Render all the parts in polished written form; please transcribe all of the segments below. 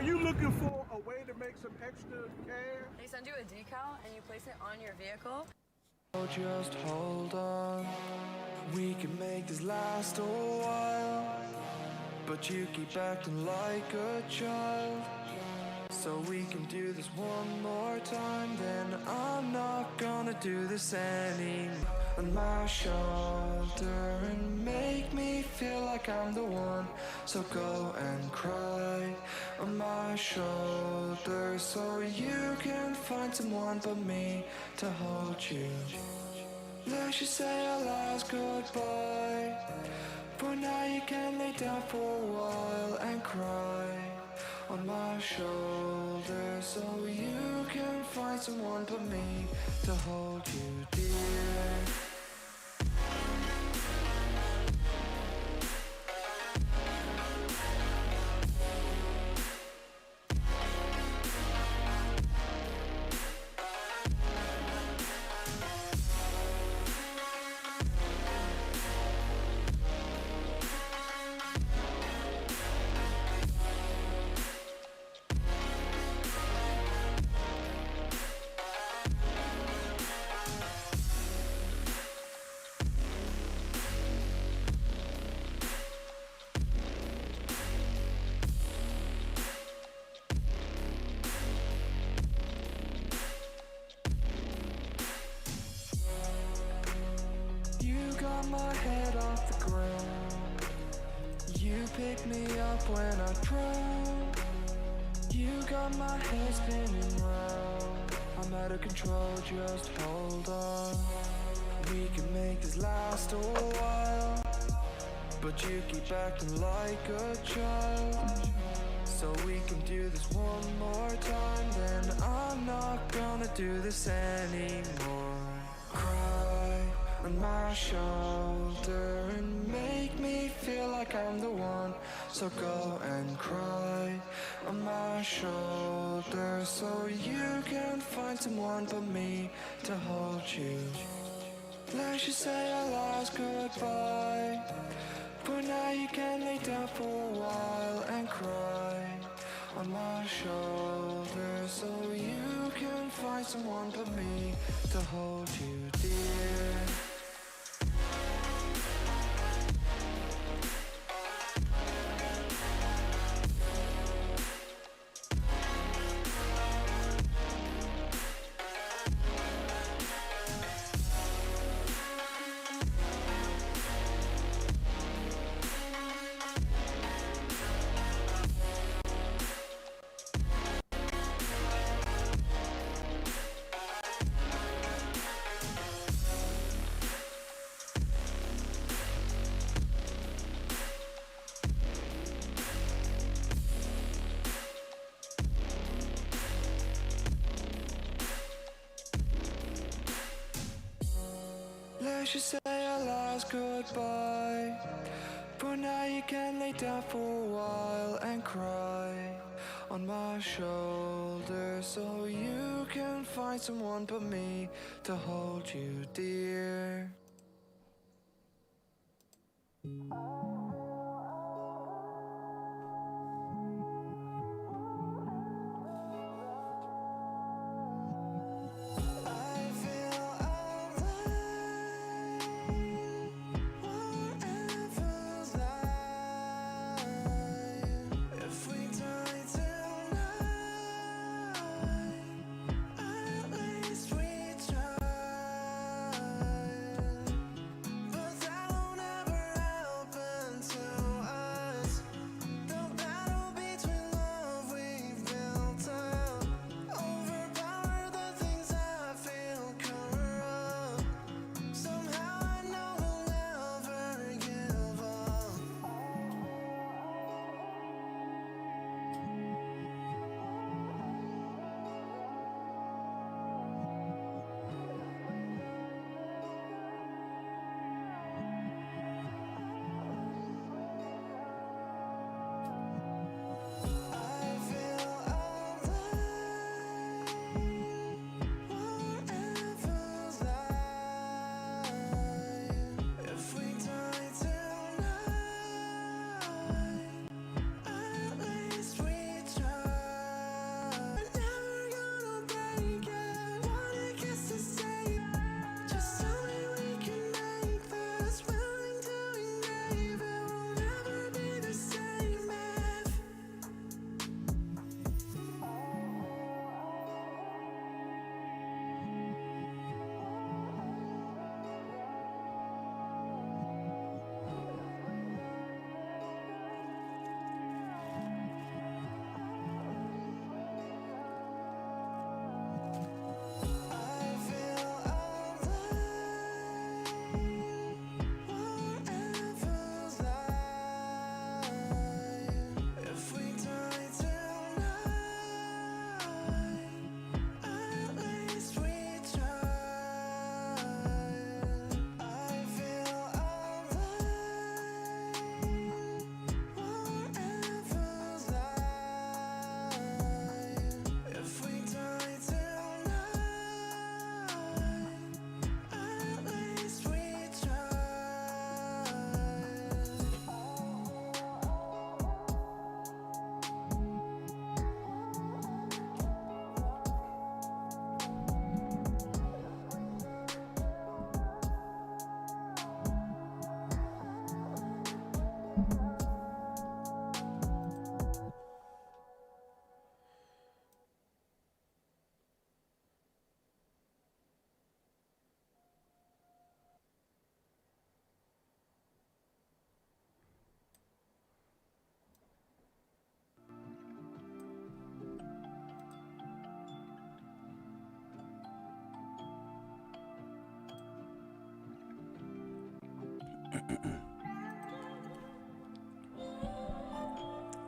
Are you looking for a way to make some extra cash? They send you a decal and you place it on your vehicle. Just hold on, we can make this last a while, but you keep acting like a child. So we can do this one more time, then I'm not gonna do this anymore. On my shoulder and make me feel like I'm the one. So go and cry on my shoulder, so you can find someone but me to hold you. Let's just say our last goodbye, for now you can lay down for a while and cry on my shoulder, so you can find someone but me to hold you, dear. My head off the ground, you pick me up when I drown. You got my head spinning round, I'm out of control, just hold on. We can make this last a while, but you keep acting like a child. So we can do this one more time, then I'm not gonna do this anymore. Cry on my shoulder and make me feel like I'm the one. So go and cry on my shoulder, so you can find someone but me to hold you. Let's just say our last goodbye, for now you can lay down for a while and cry on my shoulder, so you can find someone but me to hold you, dear. Let's just say our last goodbye, for now you can lay down for a while and cry on my shoulder, so you can find someone but me to hold you, dear.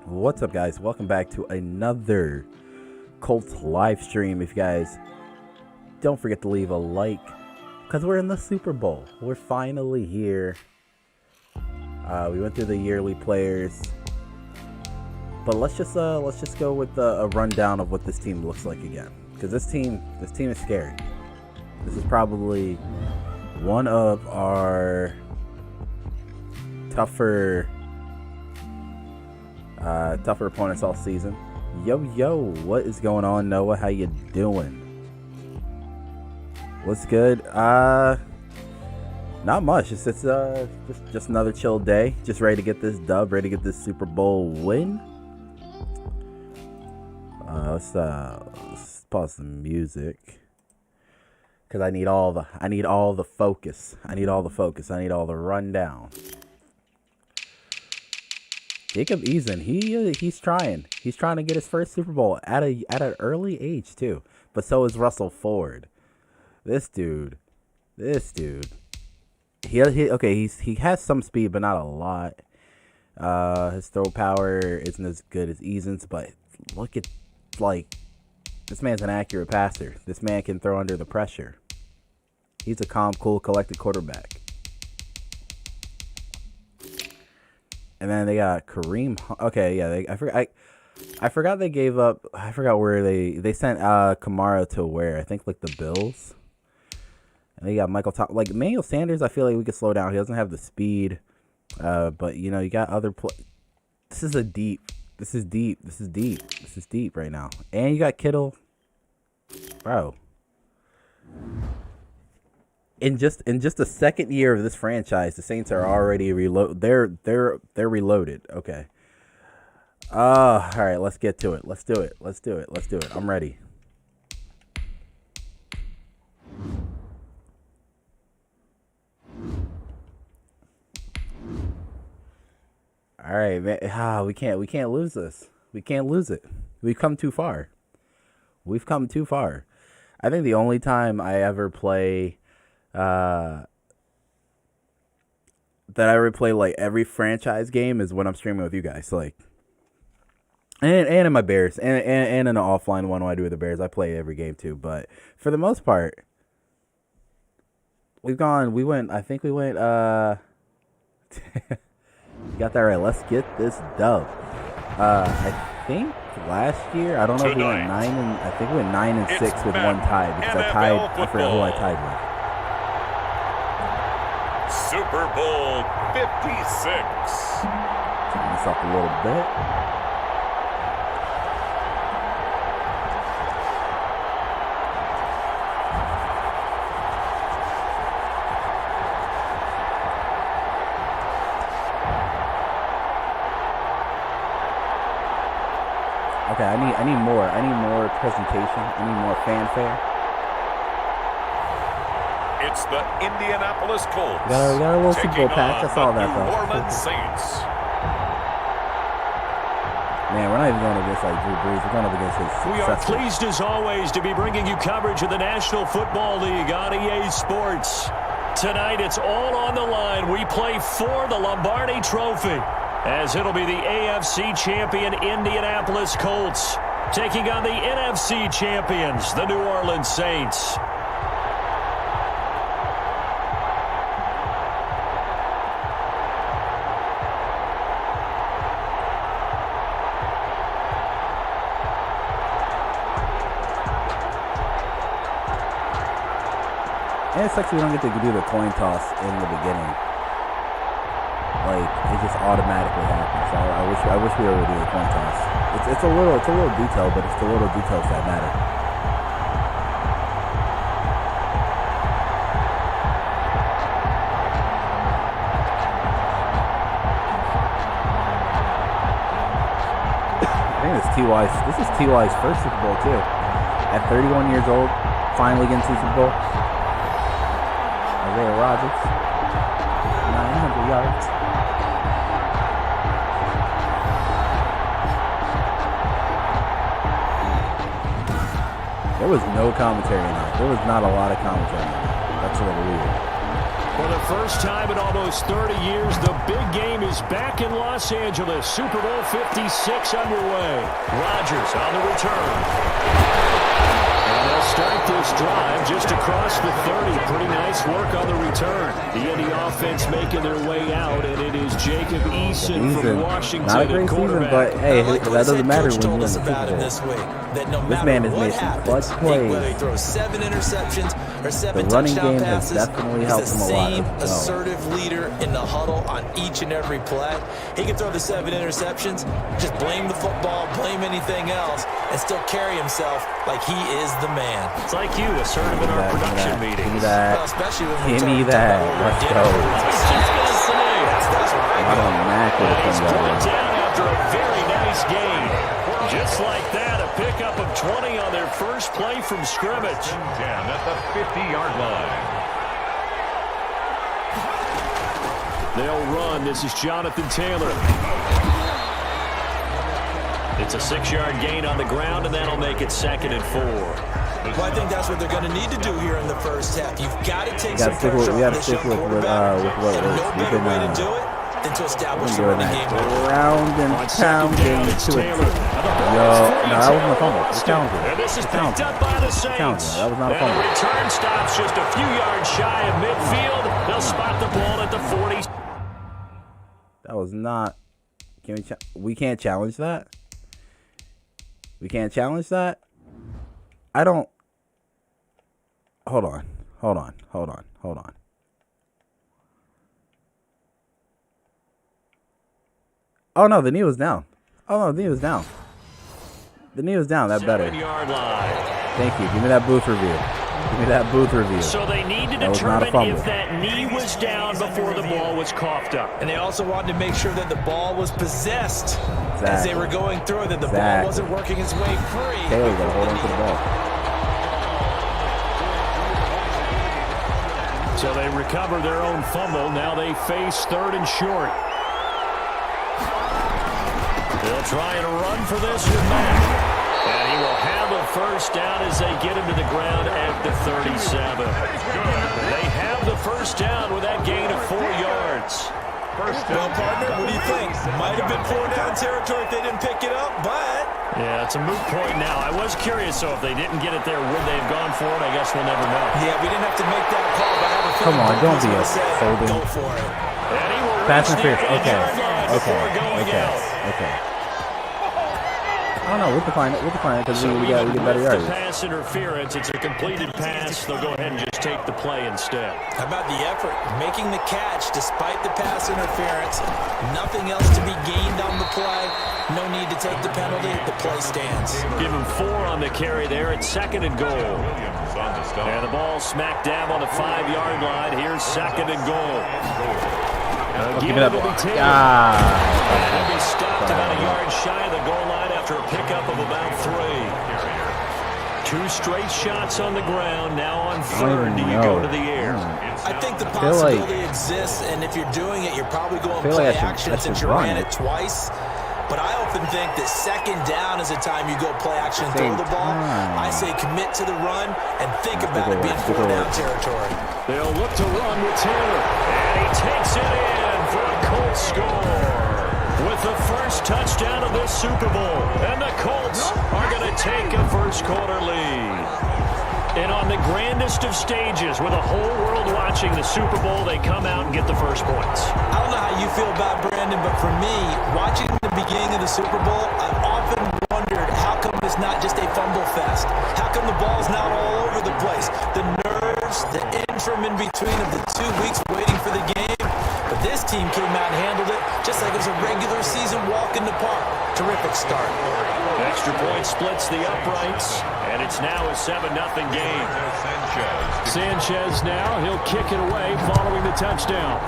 What's up, guys? Welcome back to another Colts live stream. If you guys don't forget to leave a like, because we're in the Super Bowl. We're finally here. We went through the yearly players, but let's just go with a rundown of what this team looks like again. Because this team is scary. This is probably one of our tougher opponents all season. Yo, what is going on, Noah? How you doing? What's good? Not much. It's just another chill day. Just ready to get this dub. Ready to get this Super Bowl win. Let's pause the music, because I need all the focus. I need all the rundown. Jacob Eason, he's trying to get his first Super Bowl at an early age too. But so is Russell Ford. This dude. He has some speed, but not a lot. His throw power isn't as good as Eason's, but look at, like, this man's an accurate passer. This man can throw under the pressure. He's a calm, cool, collected quarterback. And then they got Kareem. Okay, yeah, I forgot they gave up. I forgot where they sent Kamara to where. I think like the Bills. And they got Michael Thomas. Like Emmanuel Sanders, I feel like we could slow down. He doesn't have the speed. But you know, you got other This is deep right now. And you got Kittle, bro. In just the second year of this franchise, the Saints are already reload. They're reloaded. Okay. All right. Let's get to it. Let's do it. I'm ready. All right, man. We can't lose this. We can't lose it. We've come too far. I think the only time I ever play. That I replay like every franchise game is when I'm streaming with you guys, like, and in my Bears, and in an offline one when I do with the Bears, I play every game too. But for the most part, we went. You got that right. Let's get this dub. I think last year, I don't know if we went 9-6 with one tie, because I forgot who I tied with. Super Bowl 56. Turn this up a little bit. Okay, I need more presentation. I need more fanfare. It's the Indianapolis Colts. We got a little Super Bowl patch. I saw that, though. New Orleans Saints. Man, we're not even going against like Drew Brees. We're going up against his successor. We are pleased as always to be bringing you coverage of the National Football League on EA Sports. Tonight it's all on the line. We play for the Lombardi Trophy, as it'll be the AFC champion Indianapolis Colts taking on the NFC champions, the New Orleans Saints. And it sucks we don't get to do the coin toss in the beginning. Like, it just automatically happens. So I wish we were able to do the coin toss. It's a little detail, but it's the little details that matter. I think this is T.Y.'s first Super Bowl too. At 31 years old, finally getting to the Super Bowl. Isaiah Rodgers, 900 yards. There was no commentary on that. There was not a lot of commentary on that. That's a little weird. For the first time in almost 30 years, the big game is back in Los Angeles. Super Bowl 56 underway. Rodgers on the return. And they'll start this drive just across the 30. Pretty nice work on the return. The Indy offense making their way out, and it is Jacob Eason from Washington. Not a great season, but hey, that doesn't matter when you're in the Super Bowl. This man has made some clutch plays. Whether he throws 7 interceptions or 7 the running touchdown game passes, has definitely helped him a lot. he's the same assertive leader in the huddle on each and every play. He can throw the 7 interceptions, just blame the football, blame anything else, and still carry himself like he is the man. It's like you, assertive in our production meetings. Give me that. Well, especially when Give me that. Let's go. I don't Mac with He's it. brought down after a very nice game. Just like that, a pickup of 20 on their first play from scrimmage. Down at the 50-yard line. They'll run. This is Jonathan Taylor. It's a 6-yard gain on the ground, and that'll make it 2nd and 4. Well, I think that's what they're going to need to do here in the first half. You've got to take some pressure we off got to this stick young with quarterback, what and works. no We've better been way to do it than to establish the doing running that game. round and pounding to it. Yo, no, that wasn't a fumble. It's challenging. And this is picked up by the Saints. That was not a And fumble. the return stops just a few yards shy of midfield. They'll spot the ball at the 40. That was not. Can we can't challenge that? We can't challenge that? I don't. Hold on. Oh no, the knee was down. The knee was down. That better. 7-yard line. Thank you. Give me that booth review. So they need to That was not a determine fumble. if that knee was down before the ball was coughed up. And they also wanted to make sure that the ball was possessed as they were going through it, that the ball wasn't working its way free. Taylor got to hold on to the ball. So they recover their own fumble. Now they face 3rd and short. They'll try and run for this with Mack. And he will have a first down as they get him to the ground at the 37. They have the first down with that gain of 4 yards. Well, partner, what do you think? Might have been 4-down territory if they didn't pick it up, but... Yeah, it's a moot point now. I was curious, so if they didn't get it there, would they have gone for it? I guess we'll never know. Yeah, we didn't have to make that call, but I have a feeling... Come on, don't be a holding. Go for it. And he will Pass reach the interference. 8-yard line before going out. Okay. I don't know. We'll define it because we get better with yards. the pass interference, it's a completed pass. They'll go ahead and just take the play instead. How about the effort? Making the catch despite the pass interference. Nothing else to be gained on the play. No need to take the penalty. The play stands. Give him 4 on the carry there. It's 2nd and goal. And the ball smack dab on the 5-yard line. Here's 2nd and goal. Give it up. And he'll be stopped about a yard shy of the goal line after a pickup of about 3. 2 straight shots on the ground. Now on 3rd, do you go to the air? I think the possibility exists, and if you're doing it, you're probably going play action since you ran it twice. But I often think that 2nd down is a time you go play action and throw the ball. I say commit to the run and think about it being 4-down territory. They'll look to run with Taylor. And he takes it in for a Colts score. With the first touchdown of this Super Bowl. And the Colts are going to take a first-quarter lead. And on the grandest of stages, with the whole world watching the Super Bowl, they come out and get the first points. I don't know how you feel about Brandon, but for me, watching the beginning of the Super Bowl, I've often wondered how come it's not just a fumble fest? How come the ball's not all over the place? The nerves, the interim in between of the 2 weeks waiting for the game. But this team came out and handled it just like it was a regular season walk in the park. Terrific start. Extra point splits the uprights, and it's now a 7-0 game. Sanchez now, he'll kick it away following the touchdown.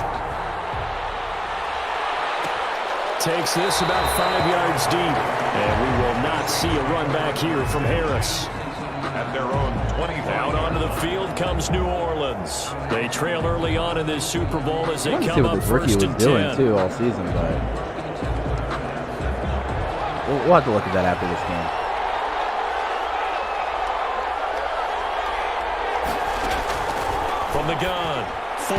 Takes this about 5 yards deep, and we will not see a run back here from Harris. At their own 25. Out onto the field comes New Orleans. They trail early on in this Super Bowl as they come up first and 10. Doing too all season, but we'll have to look at that after this game. From the gun, 4.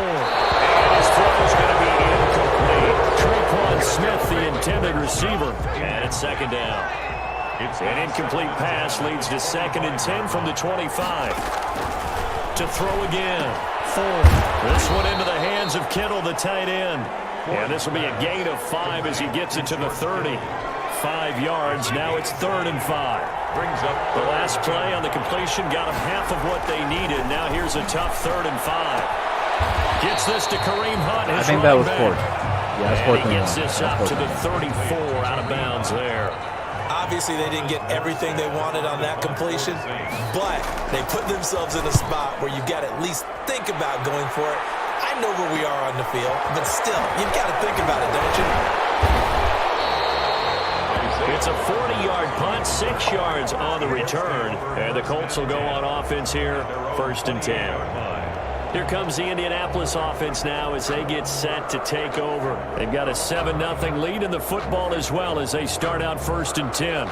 Smith, the intended receiver. And it's second down. An incomplete pass leads to 2nd and 10 from the 25. To throw again. Ford. This one into the hands of Kittle, the tight end. And this will be a gain of 5 as he gets it to the 30. 5 yards. Now it's 3rd and 5. Brings up The last play on the completion got them half of what they needed. Now here's a tough 3rd and 5. Gets this to Kareem Hunt. I think that was 4th. Yeah, that's 4th. And he gets this up to the 34 out of bounds there. Obviously, they didn't get everything they wanted on that completion, but they put themselves in a spot where you've got to at least think about going for it. I know where we are on the field, but still, you've got to think about it, don't you? It's a 40-yard punt, 6 yards on the return, and the Colts will go on offense here, 1st and 10. Here comes the Indianapolis offense now as they get set to take over. They've got a 7-0 lead in the football as well as they start out 1st and 10.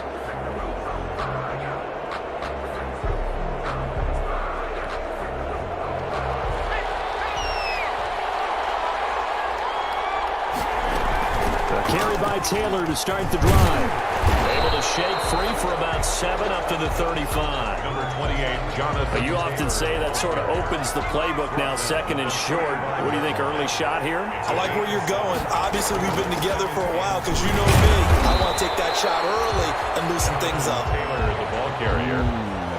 A carry by Taylor to start the drive. Able to shake free for about 7 up to the 35. number 28, Jonathan. You often say that sort of opens the playbook now, 2nd and short. What do you think, early shot here? I like where you're going. Obviously, we've been together for a while because you know me. I want to take that shot early and loosen things up. Taylor, the ball carrier.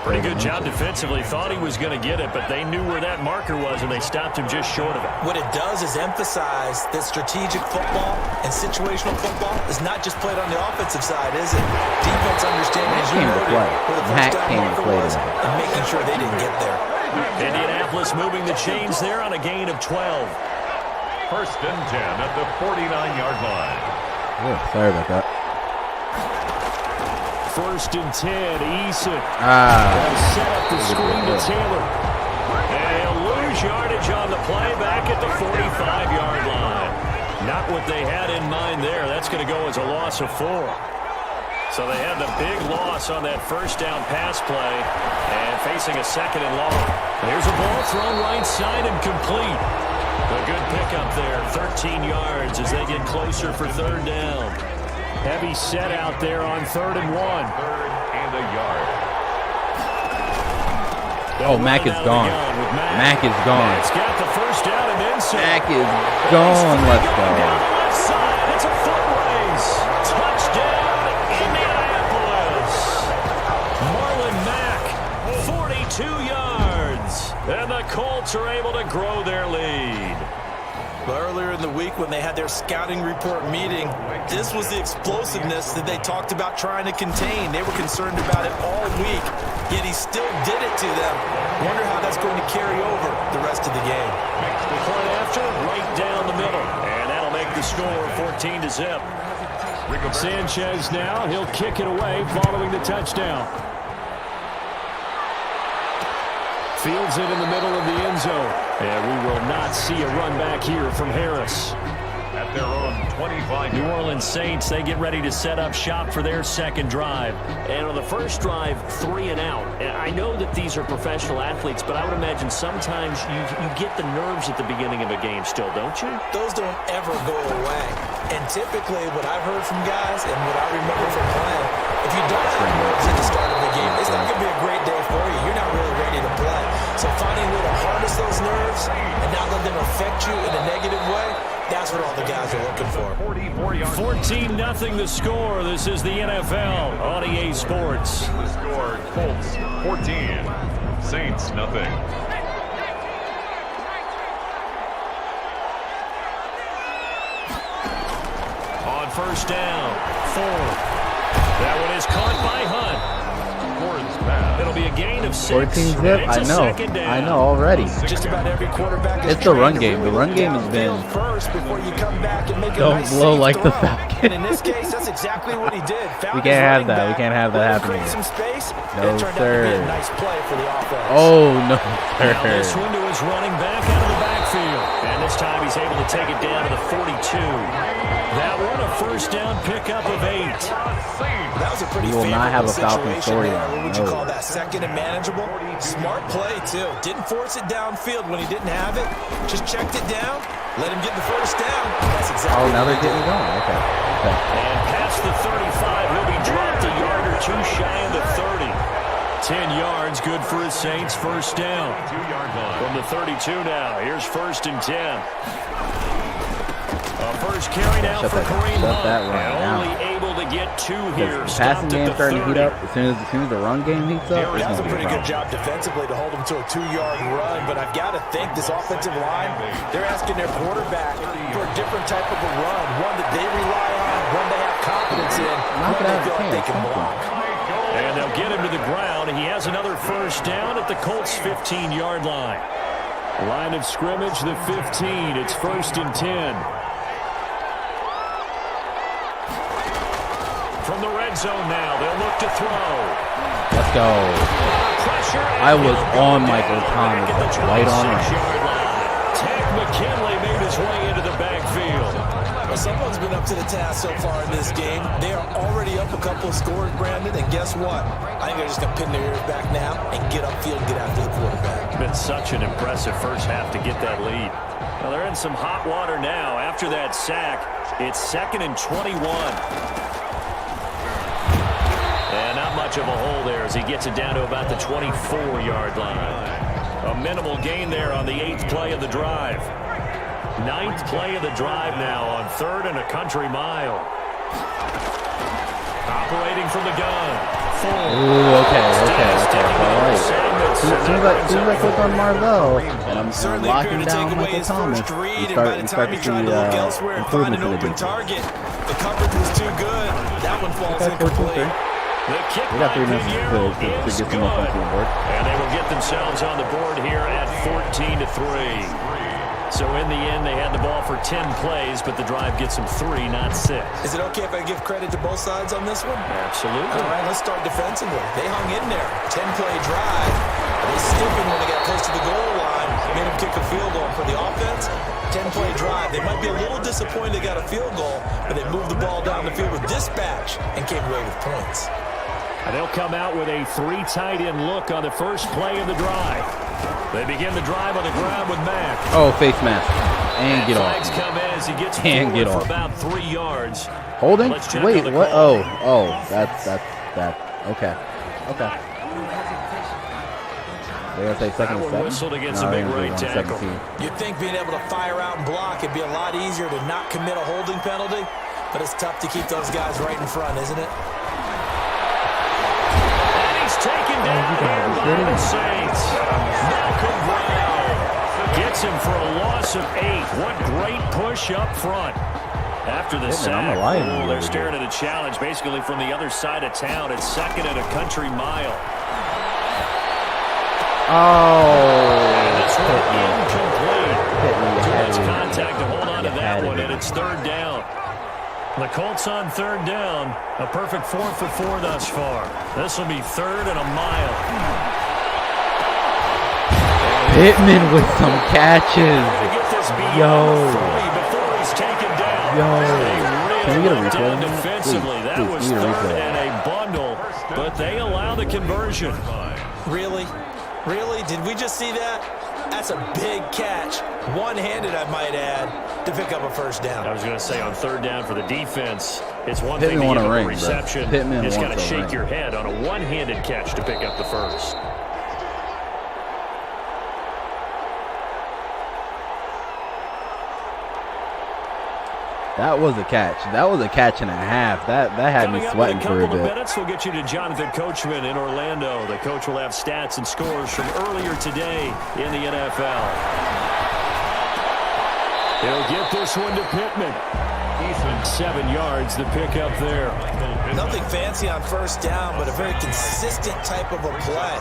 Pretty good job defensively. Thought he was going to get it, but they knew where that marker was, and they stopped him just short of it. What it does is emphasize that strategic football and situational football is not just played on the offensive side, is it? Defense understanding, as you noted, where the first down marker was, and making sure they didn't get there. Indianapolis moving the chains there on a gain of 12. 1st and 10 at the 49-yard line. Oh, sorry about that. 1st and 10, Eason. Ah. Set up the screen to Taylor. And he'll lose yardage on the play back at the 45-yard line. Not what they had in mind there. That's going to go as a loss of 4. So they had the big loss on that 1st down pass play and facing a 2nd and long. There's a ball thrown right side and complete. A good pickup there, 13 yards as they get closer for 3rd down. Heavy set out there on 3rd and 1. 3rd and a yard. Oh, Mack is gone. Mack is gone. Mack's got the 1st down and then some. Mack is gone. Let's go. Down the left side. It's a foot race. Touchdown, Indianapolis. Marlon Mack, 42 yards. And the Colts are able to grow their lead. Earlier in the week when they had their scouting report meeting, this was the explosiveness that they talked about trying to contain. They were concerned about it all week, yet he still did it to them. Wonder how that's going to carry over the rest of the game. The point after, right down the middle. And that'll make the score 14-0. Sanchez now, he'll kick it away following the touchdown. Fields it in the middle of the end zone. And we will not see a run back here from Harris. At their own 25. New Orleans Saints, they get ready to set up shop for their 2nd drive. And on the 1st drive, 3 and out. And I know that these are professional athletes, but I would imagine sometimes you get the nerves at the beginning of a game still, don't you? Those don't ever go away. And typically what I've heard from guys and what I remember from playing, if you don't have nerves at the start of the game, it's not going to be a great day for you. You're not really ready to play. So finding a way to harness those nerves and not let them affect you in a negative way, that's what all the guys are looking for. 14-0 the score. This is the NFL on EA Sports. The score, Colts 14, Saints nothing. On 1st down, Ford. That one is caught by Hunt. It'll be a gain of 6. 14 zip. I know already. Just about every quarterback is It's the run game. The run game has been. first before you come back and make a Don't nice blow safe like the throw. Falcons. And in this case, that's exactly what he did. We can't have that. We can't have that happening. Create some space. No, it turned sir. out to be a nice play for the offense. Oh no, Now this sir. window is running back out of the backfield. And this time he's able to take it down to the 42. That one a first down pickup of 8. That was a pretty will not have a Falcons story. What would you call that? Second and manageable? Smart play, too. Didn't force it downfield when he didn't have it. Just checked it down. Let him get the first down. That's exactly now they're getting going. Okay. And past the 35, he'll be dropped a yard or two shy of the 30. 10 yards, good for his Saints. First down. From the 32 now. Here's 1st and 10. A first carry now for Kareem Hunt. Only able to get 2 here. The passing game starting to heat up. As soon as the run game heats up, that was a pretty good job defensively to hold him to a 2-yard run. But I've got to think this offensive line, they're asking their quarterback for a different type of a run. One that they rely on, one they have confidence in, one they feel like they can block. And they'll get him to the ground. He has another first down at the Colts' 15-yard line. Line of scrimmage, the 15. It's 1st and 10. From the red zone now, they'll look to throw. Let's go. I was on Michael Thomas, right on it. Tank McKinley made his way into the backfield. Well, someone's been up to the task so far in this game. They are already up a couple of scores, Brandon, and guess what? I think they're just going to pin their ears back now and get upfield and get after the quarterback. It's been such an impressive first half to get that lead. Well, they're in some hot water now. After that sack, it's 2nd and 21. And not much of a hole there as he gets it down to about the 24-yard line. A minimal gain there on the 8th play of the drive. 9th play of the drive now on 3rd and a country mile. Operating from the gun. Ooh, okay. All right. As soon as I click on Marvell and I'm locking down Michael Thomas, you start to see improvements in the defense. The coverage was too good. That one falls incomplete. We got 3 minutes to get some offense on the board. And they will get themselves on the board here at 14-3. So in the end, they had the ball for 10 plays, but the drive gets them 3, not 6. Is it okay if I give credit to both sides on this one? Absolutely. All right, let's start defensively. They hung in there. 10-play drive. They stiffened when they got close to the goal line. Made them kick a field goal for the offense. 10-play drive. They might be a little disappointed they got a field goal, but they moved the ball down the field with dispatch and came away with points. And they'll come out with a 3 tight end look on the first play of the drive. They begin the drive on the ground with Mack. Oh, face mask. And get off. Flags come in as he gets and get for off. about 3 yards. Holding? Wait, what? Oh, that's okay. They're going to say 2nd and 7? Whistled against a big right tackle. You'd think being able to fire out and block, it'd be a lot easier to not commit a holding penalty, but it's tough to keep those guys right in front, isn't it? Taken down here by the Saints. Malcolm Brown gets him for a loss of 8. What great push up front. After the sack, they're staring at a challenge basically from the other side of town. It's 2nd and a country mile. And this one incomplete. Too much contact to hold on to that one, and it's 3rd down. The Colts on 3rd down. A perfect 4 for 4 thus far. This will be 3rd and a mile. Pittman with some catches. Yo. Can we get a replay? Defensively, that was 3rd and a bundle, but they allow the conversion. Really? Did we just see that? That's a big catch. One-handed, I might add, to pick up a first down. I was going to say on 3rd down for the defense, it's one thing to give give a a reception. You just got to shake your head on a one-handed catch to pick up the first. That was a catch. That was a catch and a half. That had me sweating for a bit. In a couple of minutes, we'll get you to Jonathan Coachman in Orlando. The coach will have stats and scores from earlier today in the NFL. He'll get this one to Pittman. 7 yards, the pickup there. Nothing fancy on first down, but a very consistent type of a play.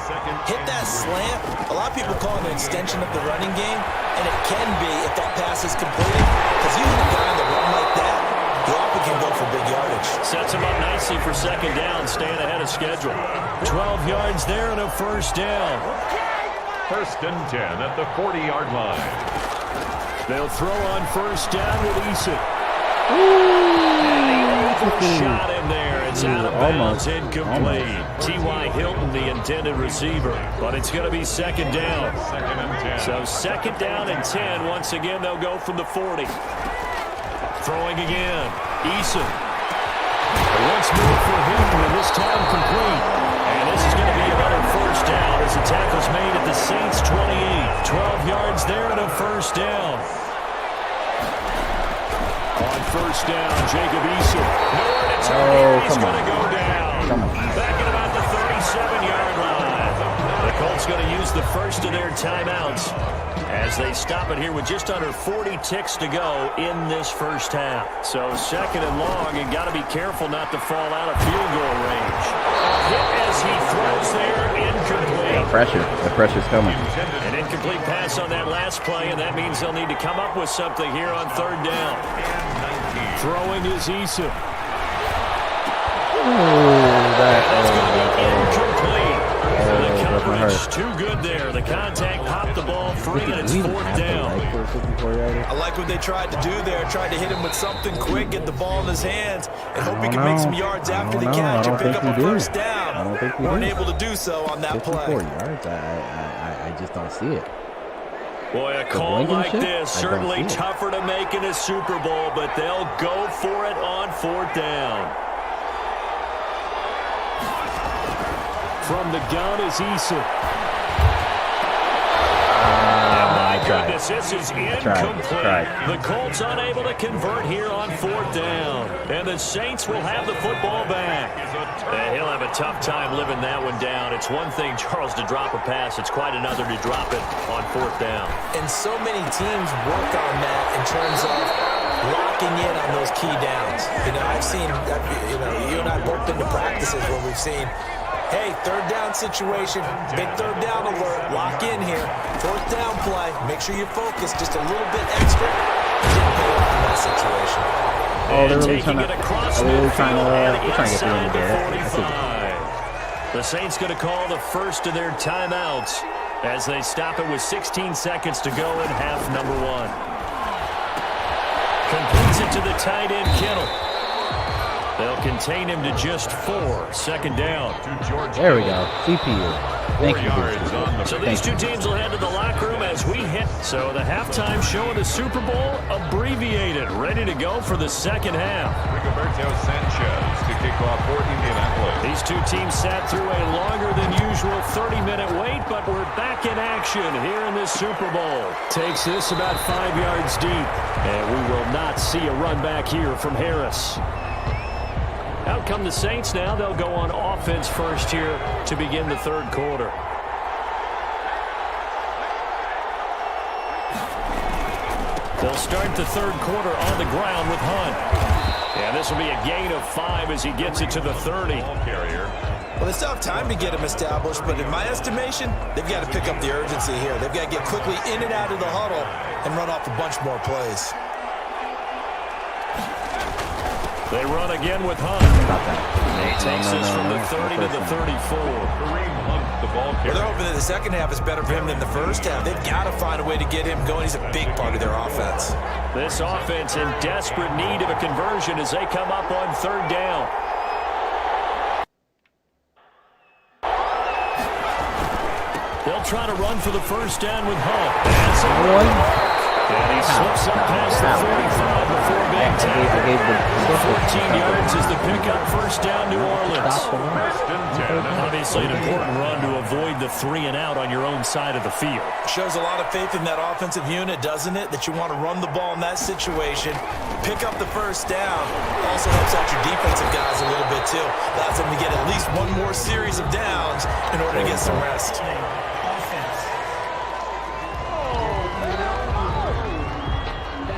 Hit that slant. A lot of people call it an extension of the running game, and it can be if that pass is completed. Because you hit a guy on the run like that, he often can go for big yardage. Sets him up nicely for 2nd down, staying ahead of schedule. 12 yards there and a first down. 1st and 10 at the 40-yard line. They'll throw on first down with Eason. And he overshot him there. It's out of bounds, incomplete. T.Y. Hilton, the intended receiver. But it's going to be second down. So second down and 10. Once again, they'll go from the 40. Throwing again. Eason. Once more for Hilton, and this time complete. And this is going to be another first down as the tackle's made at the Saints 28. 12 yards there and a first down. On first down, Jacob Eason. Nowhere to turn. He's going to go down. Back at about the 37-yard line. The Colts going to use the first of their timeouts as they stop it here with just under 40 ticks to go in this first half. So second and long, you got to be careful not to fall out of field goal range. Hit as he throws there, incomplete. The pressure's coming. An incomplete pass on that last play, and that means they'll need to come up with something here on third down. Throwing is Eason. That's going to be incomplete. The coverage too good there. The contact popped the ball free, and it's fourth down. I like what they tried to do there. Tried to hit him with something quick, get the ball in his hands, and hope he can make some yards after the catch and pick up a first down. Weren't able to do so on that play. 54 yards? I just don't see it. Boy, a call like this, certainly tougher to make in a Super Bowl, but they'll go for it on fourth down. From the gun is Eason. My goodness, this is incomplete. The Colts unable to convert here on fourth down. And the Saints will have the football back. And he'll have a tough time living that one down. It's one thing, Charles, to drop a pass. It's quite another to drop it on fourth down. And so many teams work on that in terms of locking in on those key downs. You know, I've seen, you and I both been to practices where we've seen, hey, third down situation, big third down alert, lock in here, fourth down play, make sure you focus just a little bit extra. Didn't pay off in that situation. Oh, they're really trying to get the end there. The Saints going to call the first of their timeouts as they stop it with 16 seconds to go in half number one. Completes it to the tight end, Kittle. They'll contain him to just 4. Second down. There we go. CPU. Thank you. So these two teams will head to the locker room as we hit. So the halftime show of the Super Bowl abbreviated. Ready to go for the second half. Rigoberto Sanchez to kick off for Indianapolis. These two teams sat through a longer than usual 30-minute wait, but we're back in action here in this Super Bowl. Takes this about 5 yards deep. And we will not see a run back here from Harris. Out come the Saints now. They'll go on offense first here to begin the third quarter. They'll start the third quarter on the ground with Hunt. And this will be a gain of 5 as he gets it to the 30. Well, they still have time to get him established, but in my estimation, they've got to pick up the urgency here. They've got to get quickly in and out of the huddle and run off a bunch more plays. They run again with Hunt. He takes this from the 30 to the 34. Well, they're hoping that the second half is better for him than the first half. They've got to find a way to get him going. He's a big part of their offense. This offense in desperate need of a conversion as they come up on third down. They'll try to run for the first down with Hunt. And he slips up past the 45 before being tackled. 14 yards is the pickup, first down, New Orleans. Obviously an important run to avoid the 3 and out on your own side of the field. Shows a lot of faith in that offensive unit, doesn't it? That you want to run the ball in that situation, pick up the first down. Also helps out your defensive guys a little bit too. Allows them to get at least one more series of downs in order to get some rest.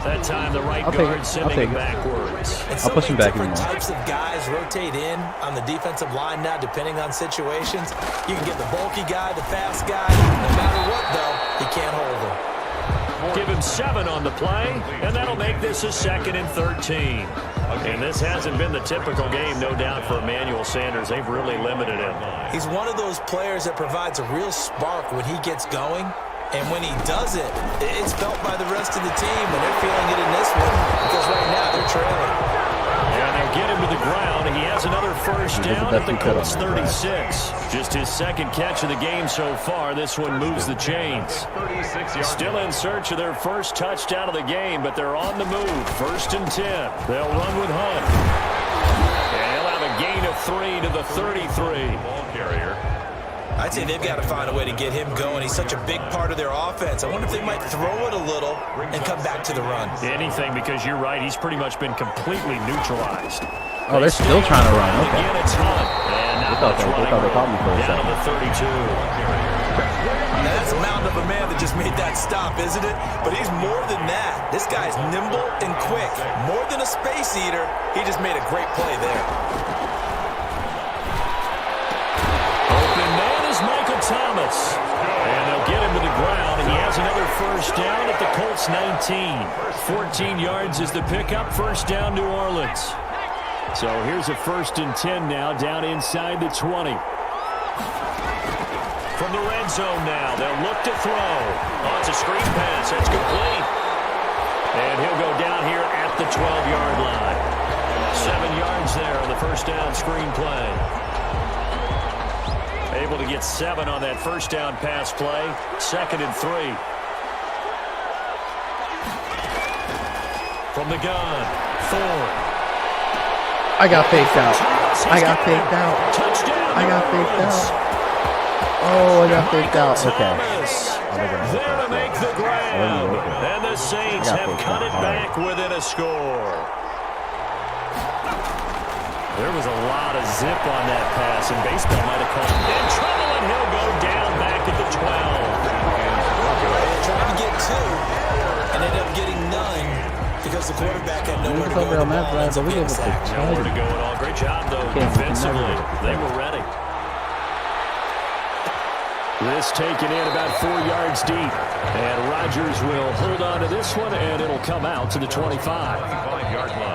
That time the right guard sending him backwards. I'll push him back in. Different types of guys rotate in on the defensive line now, depending on situations. You can get the bulky guy, the fast guy. No matter what, though, you can't hold him. Give him 7 on the play, and that'll make this a 2nd and 13. And this hasn't been the typical game, no doubt, for Emmanuel Sanders. They've really limited him. He's one of those players that provides a real spark when he gets going. And when he does it, it's felt by the rest of the team, and they're feeling it in this one because right now they're trailing. And they'll get him to the ground. He has another first down at the Colts 36. Just his second catch of the game so far. This one moves the chains. Still in search of their first touchdown of the game, but they're on the move. 1st and 10. They'll run with Hunt. And he'll have a gain of 3 to the 33. Ball carrier. I'd say they've got to find a way to get him going. He's such a big part of their offense. I wonder if they might throw it a little and come back to the run. Anything, because you're right. He's pretty much been completely neutralized. Oh, they're still trying to run. Okay. Again, it's Hunt. And now they caught me for a down second. to the 32. Now, that's a mountain of a man that just made that stop, isn't it? But he's more than that. This guy's nimble and quick. More than a space eater, he just made a great play there. Thomas. And they'll get him to the ground. He has another first down at the Colts 19. 14 yards is the pickup. First down, New Orleans. So here's a 1st and 10 now, down inside the 20. From the red zone now, they'll look to throw. Oh, it's a screen pass. That's complete. And he'll go down here at the 12-yard line. 7 yards there on the first down screen play. Able to get 7 on that first down pass play. 2nd and 3. From the gun, Ford. I got faked out. I got faked out. Touchdown. I got faked out. Oh, I got faked out. Okay. There to make the grab. And the Saints have cut it back within a score. There was a lot of zip on that pass, and baseball might have caught him in trouble, and he'll go down back at the 12. Trying to get 2, and ended up getting none because the quarterback had nowhere to go. Nowhere to go at all. Great job, though, defensively. They were ready. This taken in about 4 yards deep. And Rodgers will hold on to this one, and it'll come out to the 25.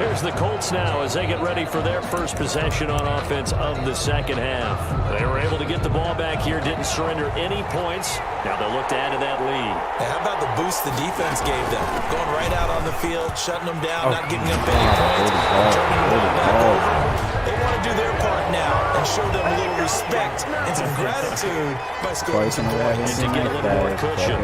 Here's the Colts now as they get ready for their first possession on offense of the second half. They were able to get the ball back here, didn't surrender any points. Now they'll look to add to that lead. Now, how about the boost the defense gave them? Going right out on the field, shutting them down, not giving up any points, turning the ball back over. They want to do their part now and show them a little respect and some gratitude by scoring some points. To get a little more cushion.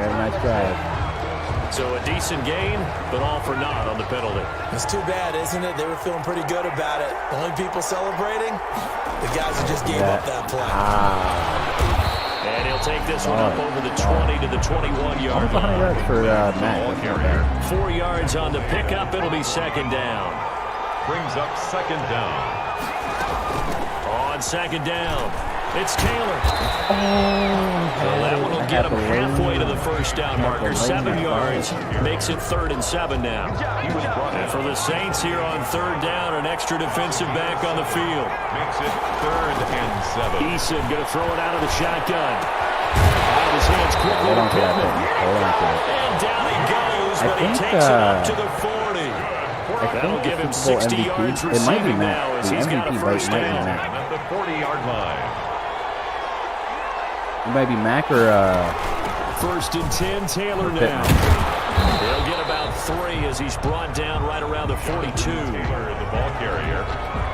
So a decent game, but all for naught on the penalty. It's too bad, isn't it? They were feeling pretty good about it. The only people celebrating, the guys who just gave up that play. And he'll take this one up over the 20 to the 21-yard line. For Matt. 4 yards on the pickup. It'll be 2nd down. Brings up 2nd down. On 2nd down, it's Taylor. Well, that one will get him halfway to the first down marker. 7 yards. Makes it 3rd and 7 now. And for the Saints here on 3rd down, an extra defensive back on the field. Makes it 3rd and 7. Eason going to throw it out of the shotgun. Out of his hands quickly to Pittman. And down he goes, but he takes it up to the 40. That'll give him 60 yards receiving now as he's got a first down. At the 40-yard line. It might be Mac or 1st and 10, Taylor now. They'll get about 3 as he's brought down right around the 42. Taylor, the ball carrier.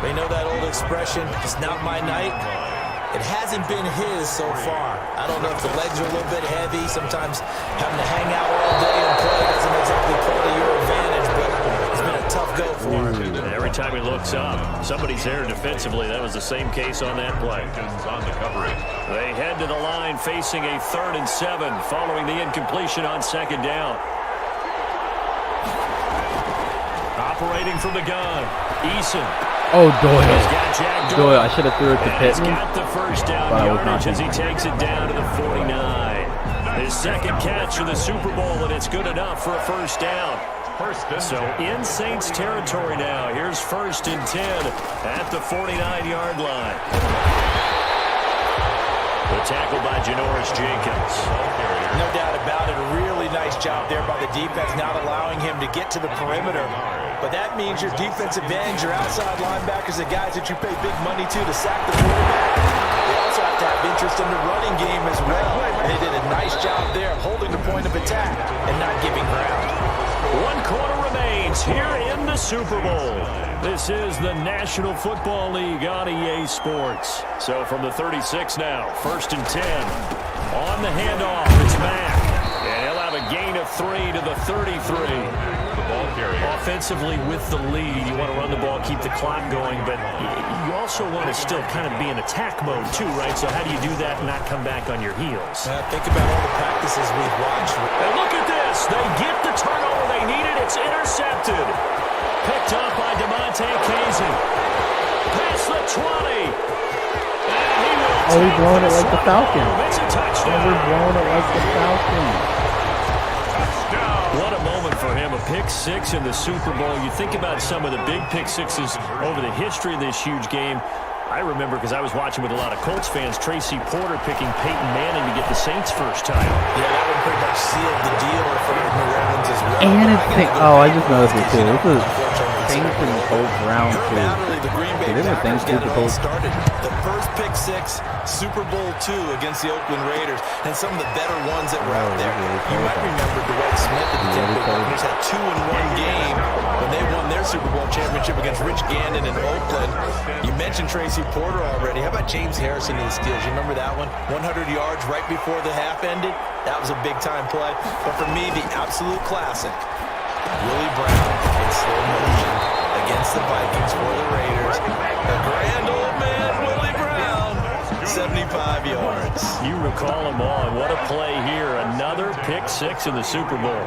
They know that old expression, it's not my night. It hasn't been his so far. I don't know if the legs are a little bit heavy. Sometimes having to hang out all day and play doesn't exactly play to your advantage, but it's been a tough go for him. Every time he looks up, somebody's there defensively. That was the same case on that play. On the coverage. They head to the line facing a 3rd and 7 following the incompletion on 2nd down. Operating from the gun, Eason. oh, Doyle. He's got Jack Doyle, I should have threw it to He's Pittman. got the first down yardage as he takes it down to the 49. His 2nd catch of the Super Bowl, and it's good enough for a first down. So in Saints territory now. Here's 1st and 10 at the 49-yard line. The tackle by Janoris Jenkins. No doubt about it. A really nice job there by the defense, not allowing him to get to the perimeter. But that means your defensive ends, your outside linebackers, the guys that you pay big money to sack the quarterback, they also have have to have interest in the running game as well. And they did a nice job there of holding the point of attack and not giving ground. 1 quarter remains here in the Super Bowl. This is the National Football League on EA Sports. So from the 36 now, 1st and 10. On the handoff, it's Mack. And he'll have a gain of 3 to the 33. The ball carrier. Offensively with the lead, you want to run the ball, keep the clock going, but you also want to still kind of be in attack mode too, right? So how do you do that and not come back on your heels? Think about all the practices we've watched. And look at this. They get the turnover they needed. It's intercepted. Picked up by Demonte Casey. Past the 20. And he will we're blowing it like the Falcons. It's a touchdown. We're blowing it like the Falcons. What a moment for him, a pick 6 in the Super Bowl. You think about some of the big pick 6s over the history of this huge game. I remember, because I was watching with a lot of Colts fans, Tracy Porter picking Peyton Manning to get the Saints' first title. Yeah, that one pretty much sealed the deal for the Ravens as well. And I just noticed it too. This is Saints and Colts round 2. The Green Bay Packers get it all started. The first pick 6, Super Bowl 2 against the Oakland Raiders, and some of the better ones that were out there. You might remember Dwight Smith and the Tampa Bay Buccaneers had 2 in one game when they won their Super Bowl championship against Rich Gannon in Oakland. You mentioned Tracy Porter already. How about James Harrison in the Steelers? You remember that one? 100 yards right before the half ended. That was a big-time play. But for me, the absolute classic, Willie Brown in slow motion against the Vikings for the Raiders. The grand old man, Willie Brown, 75 yards. You recall them all. What a play here. Another pick 6 in the Super Bowl.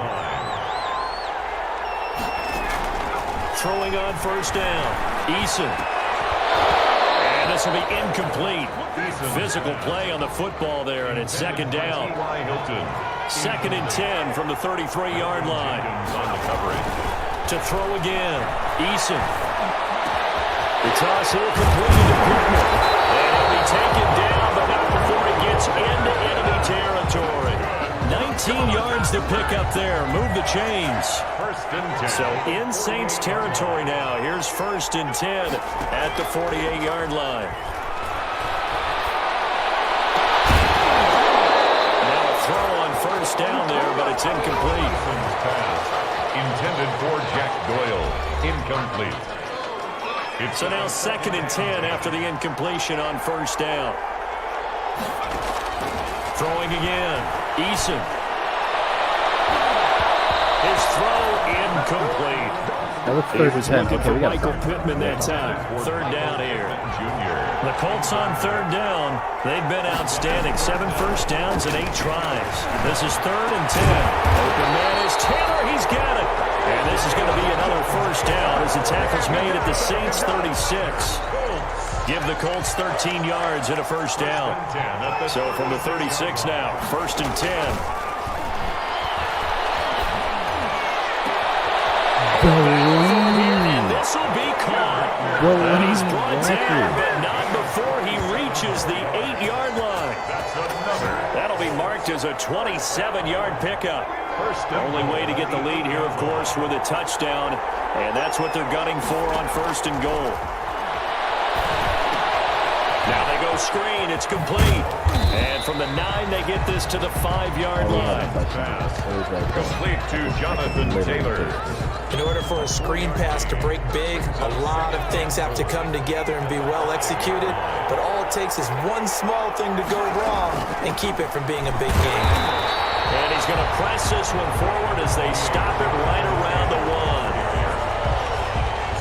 Throwing on 1st down. Eason. And this will be incomplete. Physical play on the football there, and it's 2nd down. 2nd and 10 from the 33-yard line. On the coverage. To throw again. Eason. The toss here completed to Pittman. And he'll be taken down, but not before he gets into enemy territory. 19 yards to pick up there. Move the chains. 1st and 10. So in Saints territory now. Here's 1st and 10 at the 48-yard line. Now a throw on 1st down there, but it's incomplete. Intended for Jack Doyle. Incomplete. So now 2nd and 10 after the incompletion on 1st down. Throwing again. Eason. His throw incomplete. That was 3rd and 10. Okay, we got Michael Pittman that time. 3rd down here. The Colts on 3rd down. They've been outstanding. 7 first downs and 8 tries. This is 3rd and 10. Open man is Taylor. He's got it. And this is going to be another 1st down as the tackle's made at the Saints 36. Give the Colts 13 yards and a 1st down. So from the 36 now, 1st and 10. And this will be caught. And he's brought down, but not before he reaches the 8-yard line. That'll be marked as a 27-yard pickup. Only way to get the lead here, of course, with a touchdown. And that's what they're gunning for on 1st and goal. Now they go screen. It's complete. And from the 9, they get this to the 5-yard line. Complete to Jonathan Taylor. In order for a screen pass to break big, a lot of things have to come together and be well executed. But all it takes is one small thing to go wrong and keep it from being a big game. And he's going to press this one forward as they stop it right around the 1.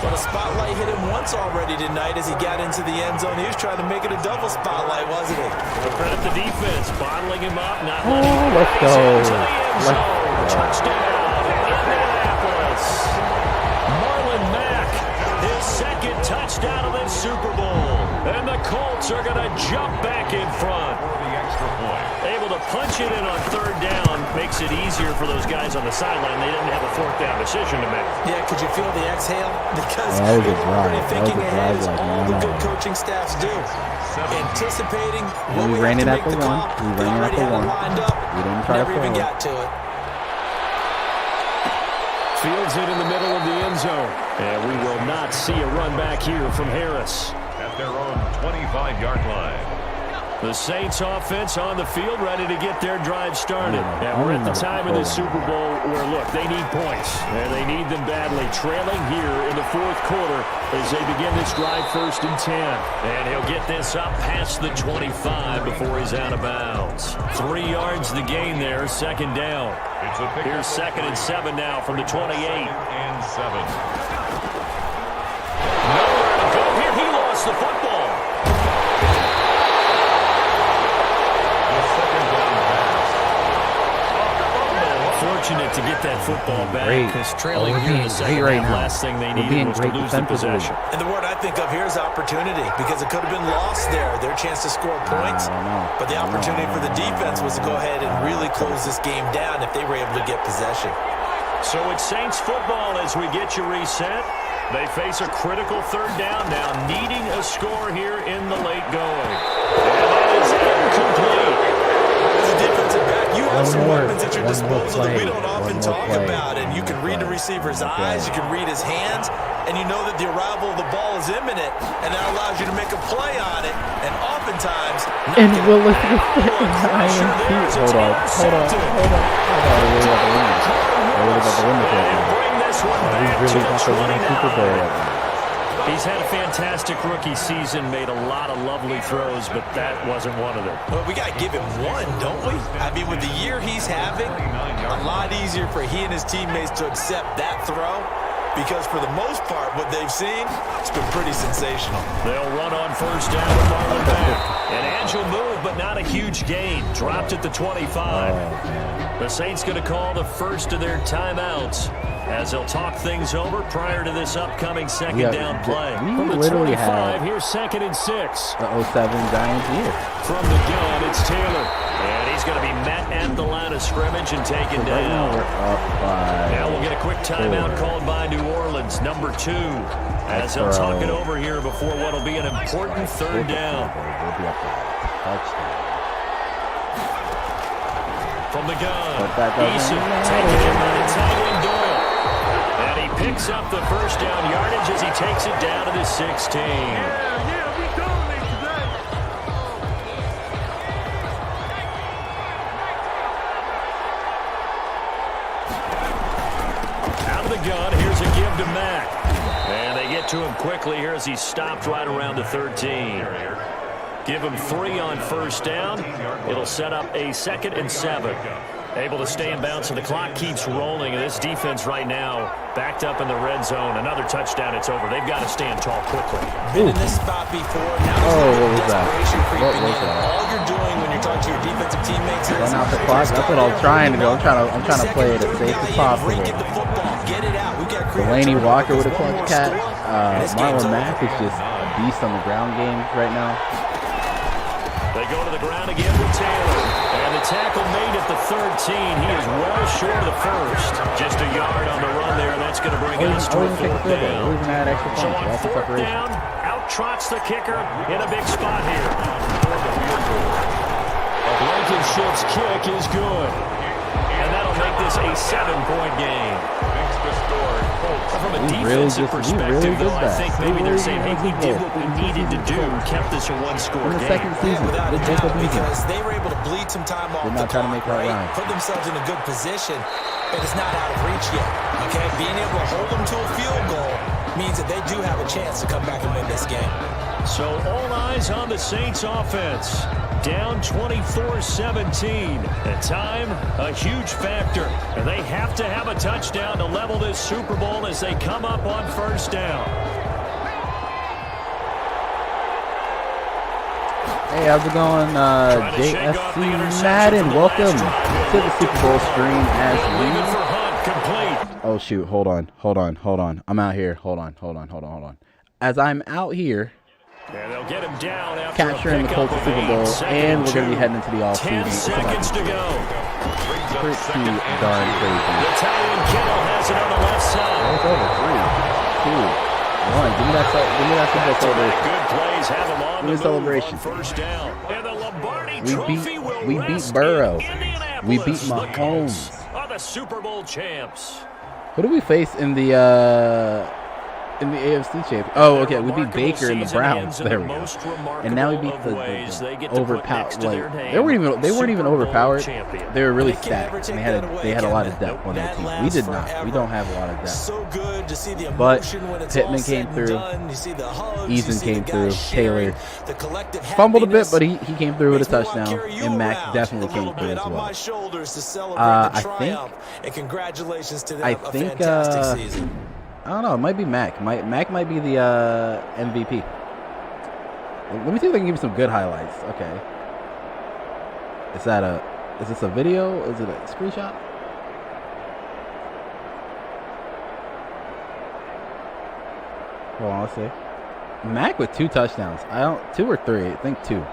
Well, the spotlight hit him once already tonight as he got into the end zone. He was trying to make it a double spotlight, wasn't he? Credit the defense, bottling him up, not letting him let's go. into the end zone. Touchdown, Indianapolis. Marlon Mack, his 2nd touchdown of this Super Bowl. And the Colts are going to jump back in front. Able to punch it in on 3rd down makes it easier for those guys on the sideline. They didn't have a 4th down decision to make. Yeah, could you feel the exhale? Because that was a they're already drive. thinking ahead as Like all the good coaching staffs do. Anticipating what we ran it have at to the make the 1. call. We They ran it at already the had it 1. lined up. We didn't try Never to even forward. got to it. Fields it in the middle of the end zone. And we will not see a run back here from Harris. At their own 25-yard line. The Saints offense on the field, ready to get their drive started. And we're at the time of the Super Bowl where, look, they need points. And they need them badly. Trailing here in the fourth quarter as they begin this drive 1st and 10. And he'll get this up past the 25 before he's out of bounds. 3 yards the gain there, 2nd down. Here's 2nd and 7 now from the 28. 2nd and 7. Nowhere to go here. He lost the football. Fortunate to get that football back because trailing here in the second half, last thing they needed was to lose the possession. And the word I think of here is opportunity, because it could have been lost there, their chance to score points. But the opportunity for the defense was to go ahead and really close this game down if they were able to get possession. So it's Saints football as we get you reset. They face a critical 3rd down now, needing a score here in the late going. And that is incomplete. As a defensive back, you have some weapons at your disposal that we don't often talk about. And you can read the receiver's eyes, you can read his hands, and you know that the arrival of the ball is imminent, and that allows you to make a play on it. And oftentimes, and Willis with the INT. Hold on. He's really got the winning Super Bowl. He's had a fantastic rookie season, made a lot of lovely throws, but that wasn't one of them. Well, we got to give him one, don't we? I mean, with the year he's having, a lot easier for he and his teammates to accept that throw, because for the most part, what they've seen, it's been pretty sensational. They'll run on 1st down with Marlon back. An agile move, but not a huge gain. Dropped at the 25. The Saints going to call the first of their timeouts as they'll talk things over prior to this upcoming 2nd down play. We literally have here's 2nd and 6. The 07 Giants here. From the gun, it's Taylor. And he's going to be met at the line of scrimmage and taken down. Now we're up by Now we'll get a quick timeout called by New Orleans, number 2. As they'll talk it over here before what will be an important 3rd down. From the gun, Eason taking him by the tackling Doyle. And he picks up the 1st down yardage as he takes it down to the 16. Yeah, we dominate today. Out of the gun, here's a give to Mack. And they get to him quickly here as he's stopped right around the 13. Give him 3 on 1st down. It'll set up a 2nd and 7. Able to stay in bounds, and the clock keeps rolling. And this defense right now backed up in the red zone. Another touchdown, it's over. They've got to stand tall quickly. Been in this spot before. Now what was that? What was that? All you're doing when you're talking to your defensive teammates is run out the clock. That's what I'm trying to do. I'm trying to play it as safe as possible. Get the football, get it out. We got Delaney Walker with a clutch cat. Marlon Mack is just a beast on the ground game right now. They go to the ground again with Taylor. And the tackle made at the 13. He is well short of the 1st. Just a yard on the run there. That's going to bring us to a 4th down. So on 4th down, out trots the kicker in a big spot here. Blankenship's kick is good. And that'll make this a 7-point game. From a defensive perspective, though, I think maybe they're saying, hey, we did what we needed to do, kept this a 1-score game. In the 2nd season, without a doubt, because they were able to bleed some time off the clock, right? Put themselves in a good position, but it's not out of reach yet. Okay, being able to hold them to a field goal means that they do have a chance to come back and win this game. So all eyes on the Saints offense. Down 24-17. At time, a huge factor. And they have to have a touchdown to level this Super Bowl as they come up on 1st down. Hey, how's it going, JSC Madden? Welcome to the Super Bowl stream as we... Oh, shoot. Hold on. I'm out here. Hold on. As I'm out here... And they'll get him down after capturing the Colts Super Bowl, and we're going to be heading into the offseason. 10 seconds to go. Pretty darn crazy. The tight end Kittle has it on the left side. It's over. 3, 2, 1. Give me that Super Bowl celebration. Good plays have him on Give me a celebration. 1st down. And the Lombardi Trophy will we beat Burrow. We beat Mahomes. Are the Super Bowl champs. Who do we face in the in the AFC Championship. Oh, okay. We beat Baker and the Browns. There we go. And now we beat the overpowered. Like, they weren't even overpowered. They were really stacked. And they had a lot of depth on their team. We did not. We don't have a lot of depth. But Pittman came through. Eason came through. Taylor fumbled a bit, but he came through with a touchdown. And Mac definitely came through as well. I think I don't know. It might be Mac. Mac might be the MVP. Let me see if I can give you some good highlights. Okay. Is this a video? Is it a screenshot? Hold on, let's see. Mac with 2 touchdowns. 2 or 3. I think 2.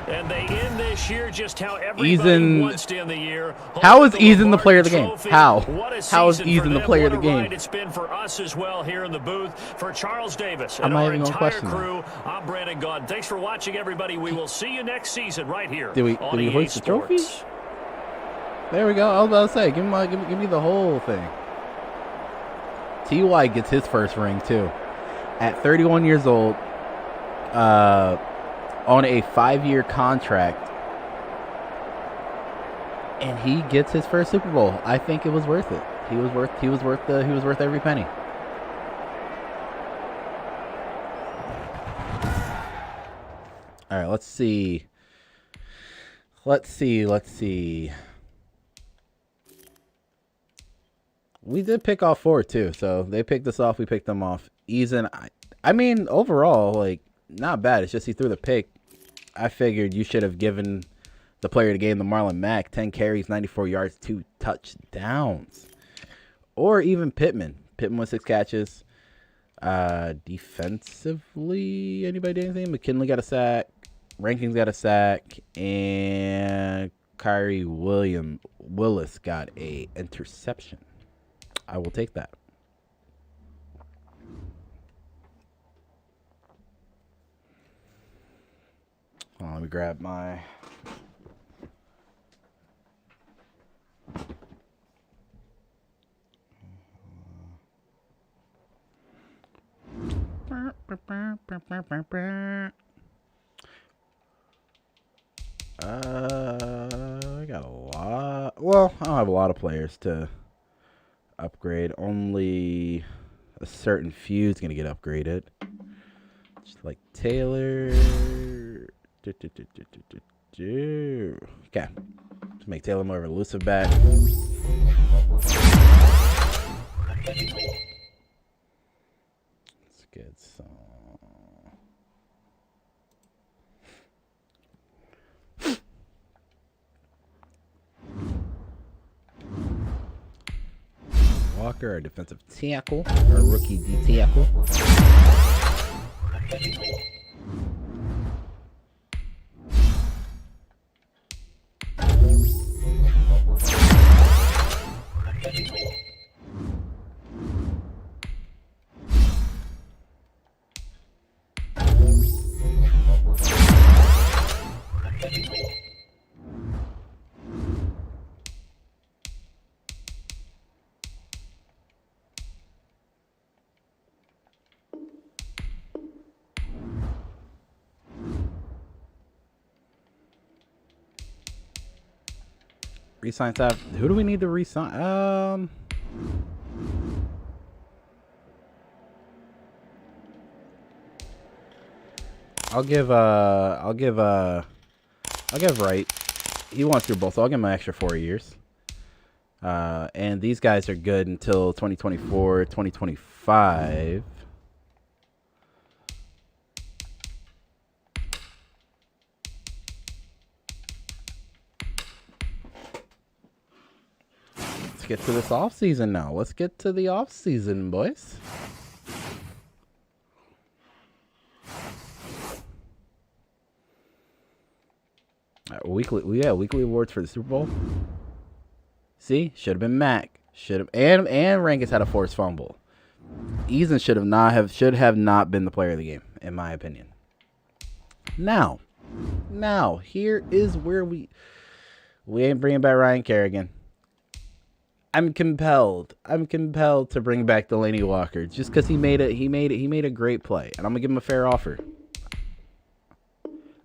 And they end this year just how everybody wants to end the year. How is Eason the player of the game? How is Eason the player of the game? It's been for us as well here in the booth. For Charles Davis and our entire crew, I'm Brandon Gaudin. Thanks for watching, everybody. We will see you next season right here. Did we hoist the trophy? There we go. I was about to say, give me the whole thing. T.Y. gets his first ring too, at 31 years old. On a 5-year contract, and he gets his first Super Bowl. I think it was worth it. He was worth every penny. All right, let's see. We did pick off 4 too, so they picked us off. We picked them off. Eason, I mean, overall, like, not bad. It's just he threw the pick. I figured you should have given the player of the game, the Marlon Mack, 10 carries, 94 yards, 2 touchdowns. Or even Pittman. Pittman with 6 catches. Defensively, anybody do anything? McKinley got a sack. Rankins got a sack. And Kyrie Willis got a interception. I will take that. Let me grab my I got a lot. Well, I don't have a lot of players to upgrade. Only a certain few is going to get upgraded. Just like Taylor. Okay. Let's make Taylor more of an elusive back. Let's get some. Walker, our defensive tackle, our rookie D tackle. Resign staff. Who do we need to resign? I'll give Wright. He wants through both, so I'll give him an extra 4 years. And these guys are good until 2024, 2025. Get to this off season now. Let's get to the off season, boys. Weekly awards for the Super Bowl. See, should have been Mac. Should have and Rankins had a forced fumble. Eason should have not been the player of the game, in my opinion. Now here is where we ain't bringing back Ryan Kerrigan. I'm compelled to bring back Delaney Walker just because he made a great play, and I'm gonna give him a fair offer.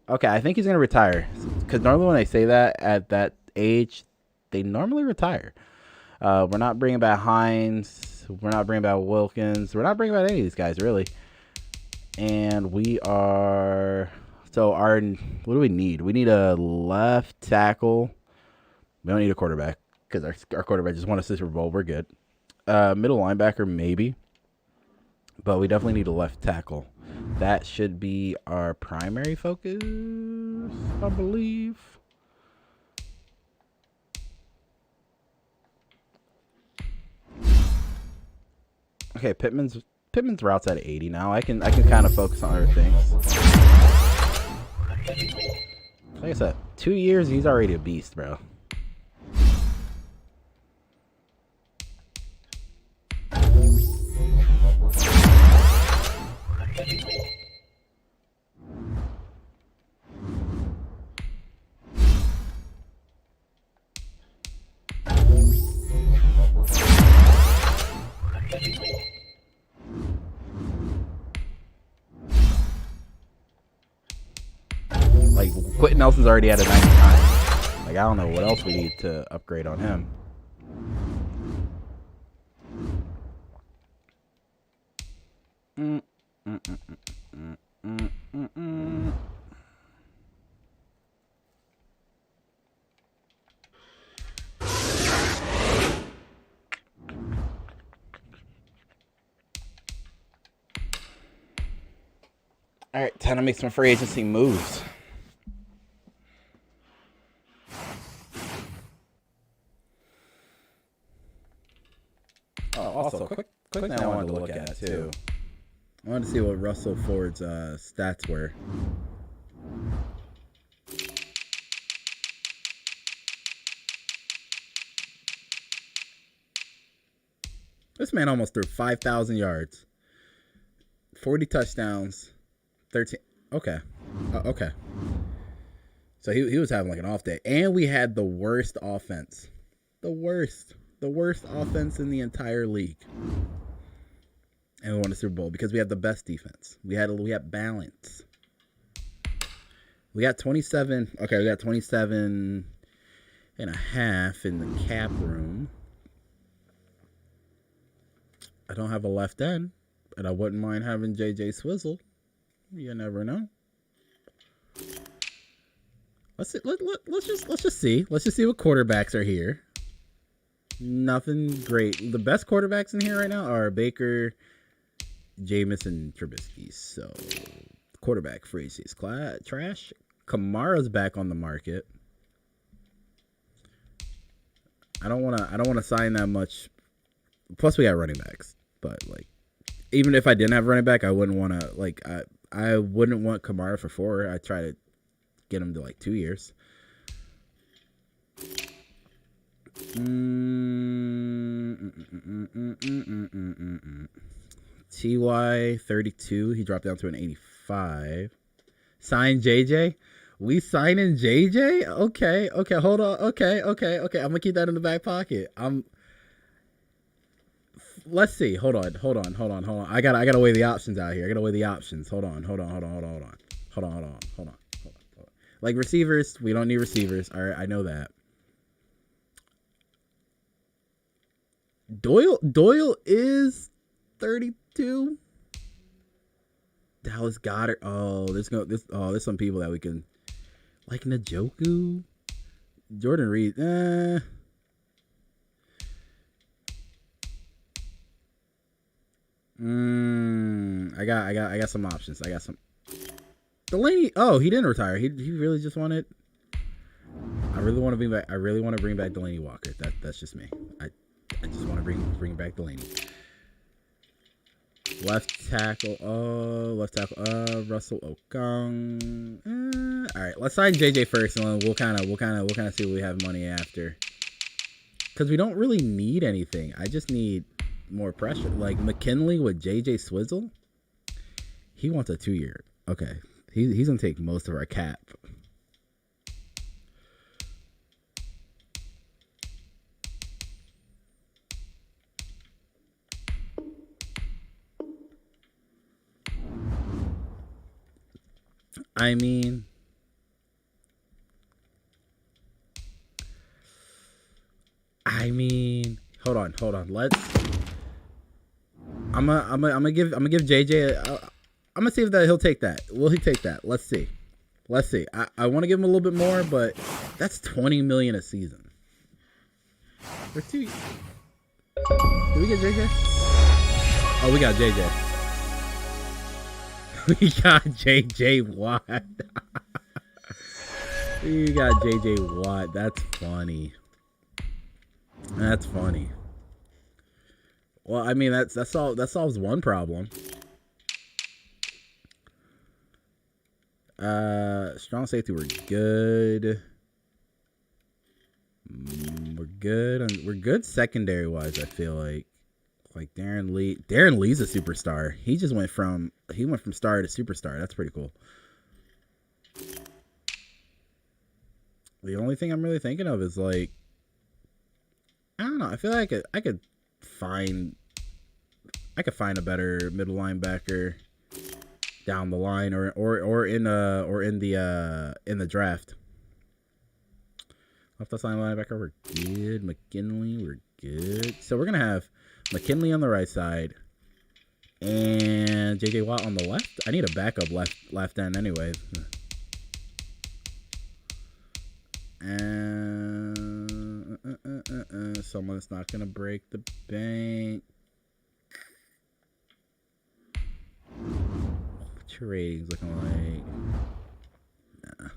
Okay, I think he's gonna retire because normally when they say that at that age, they normally retire. We're not bringing back Hines. We're not bringing back Wilkins. We're not bringing back any of these guys really. And we are what do we need? We need a left tackle. We don't need a quarterback because our quarterback just won a Super Bowl. We're good. Middle linebacker maybe, but we definitely need a left tackle. That should be our primary focus, I believe. Okay, Pittman's route's at 80 now. I can kind of focus on other things. Like I said, 2 years, he's already a beast, bro. Like, Quentin Nelson's already at a 99. Like, I don't know what else we need to upgrade on him. All right, time to make some free agency moves. Also, quick thing I wanted to look at too. I wanted to see what Russell Ford's stats were. This man almost threw 5,000 yards, 40 touchdowns, 13. Okay, okay. So he was having like an off day, and we had the worst offense, the worst offense in the entire league, and we won the Super Bowl because we had the best defense. We had balance. We got 27. Okay, we got 27 and a half in the cap room. I don't have a left end, and I wouldn't mind having JJ Swizzle. You never know. Let's just see what quarterbacks are here. Nothing great. The best quarterbacks in here right now are Baker, Jameis, and Trubisky. So quarterback free agency is trash. Kamara's back on the market. I don't want to sign that much. Plus we got running backs, but like even if I didn't have running back, I wouldn't want to like I wouldn't want Kamara for 4. I'd try to get him to like 2 years. TY 32. He dropped down to an 85. Sign JJ. We signing JJ? Okay. Hold on. Okay. I'm gonna keep that in the back pocket. Let's see. Hold on. I gotta weigh the options out here. I gotta weigh the options. Hold on. Like receivers, we don't need receivers. All right, I know that. Doyle is 32. Dallas Goedert. Oh, there's some people that we can like Njoku. Jordan Reed. I got some options. I got some. Delaney. Oh, he didn't retire. He really just wanted. I really want to bring back Delaney Walker. That's just me. I just want to bring back Delaney. Left tackle. Russell Okung. All right, let's sign JJ first, and then we'll kind of see what we have money after. Because we don't really need anything. I just need more pressure. Like McKinley with JJ Swizzle. He wants a 2-year. Okay, he's gonna take most of our cap. I mean, hold on. I'm gonna give JJ. I'm gonna see if he'll take that. Will he take that? Let's see. I want to give him a little bit more, but that's $20 million a season. We're too. Did we get JJ? Oh, we got JJ. We got JJ Watt. We got JJ Watt. That's funny. Well, I mean, that solves one problem. Strong safety, we're good. We're good secondary wise. I feel like Darren Lee. Darren Lee's a superstar. He went from star to superstar. That's pretty cool. The only thing I'm really thinking of is I don't know. I feel like I could find a better middle linebacker down the line or in the draft. Left side linebacker, we're good. McKinley, we're good. So we're gonna have McKinley on the right side and JJ Watt on the left. I need a backup left end anyway. And someone that's not gonna break the bank. What's your ratings looking like? Nah.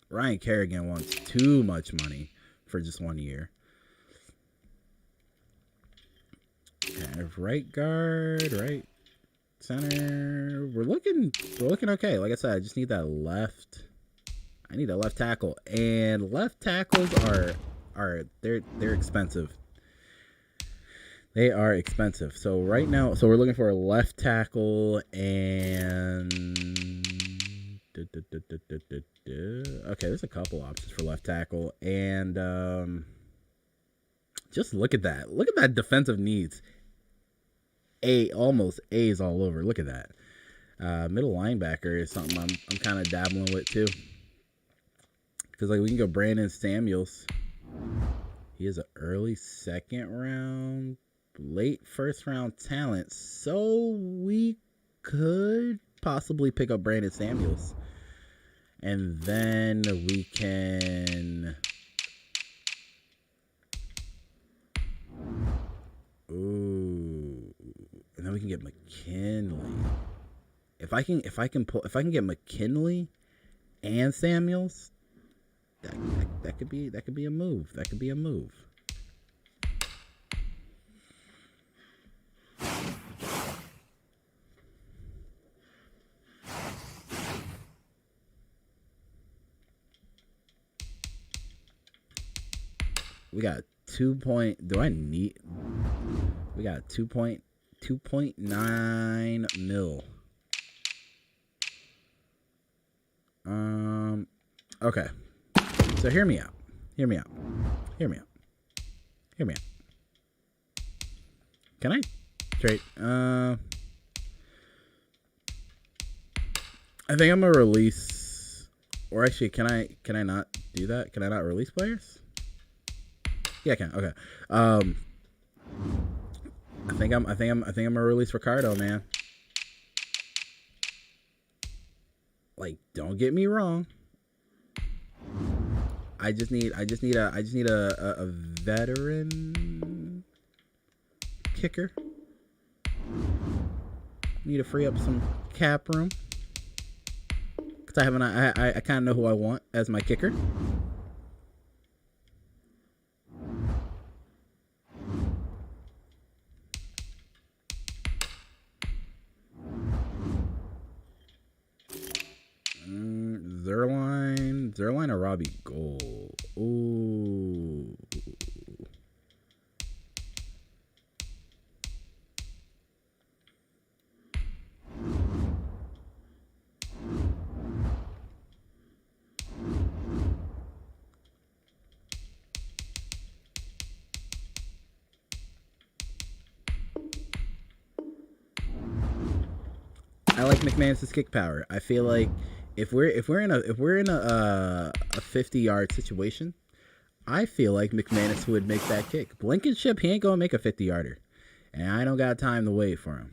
Ryan Kerrigan wants too much money for just 1 year. Okay, right guard, right center. We're looking okay. Like I said, I just need that left. I need a left tackle, and left tackles they're expensive. They are expensive. So right now, we're looking for a left tackle and. Okay, there's a couple options for left tackle, and just look at that. Look at that defensive needs. Almost A's all over. Look at that. Middle linebacker is something I'm kind of dabbling with too, because we can go Brandon Samuels. He is an early second round, late first round talent, so we could possibly pick up Brandon Samuels. And then we can... Ooh. And then we can get McKinley. If I can get McKinley and Samuels, that could be a move. That could be a move. We got 2.9 mil. Okay. So hear me out. Can I trade? I think I'm gonna release, or actually, can I not do that? Can I not release players? Yeah, I can. Okay. I think I'm gonna release Ricardo, man. Don't get me wrong. I just need a veteran kicker. Need to free up some cap room, cause I kind of know who I want as my kicker. Zerline or Robbie Gold? Ooh. like McManus's kick power. I feel like if we're in a 50-yard situation, I feel like McManus would make that kick. Blankenship, he ain't gonna make a 50-yarder, and I don't got time to wait for him.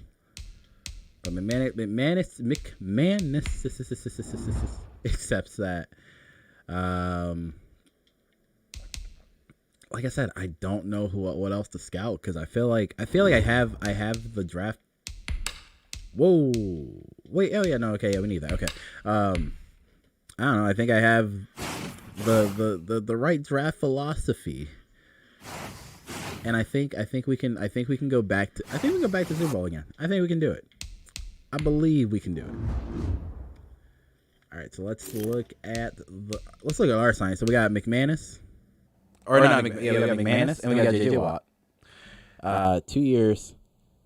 But McManus accepts that. Like I said, I don't know what else to scout because I feel like I have the draft. Whoa, wait, oh yeah, no, okay, yeah, we need that. Okay, I don't know. I think I have the right draft philosophy, and I think we can go back to Super Bowl again. I think we can do it. I believe we can do it. All right, so let's look at our signs. So we got McManus. We got McManus, and we got JJ Watt. 2 years,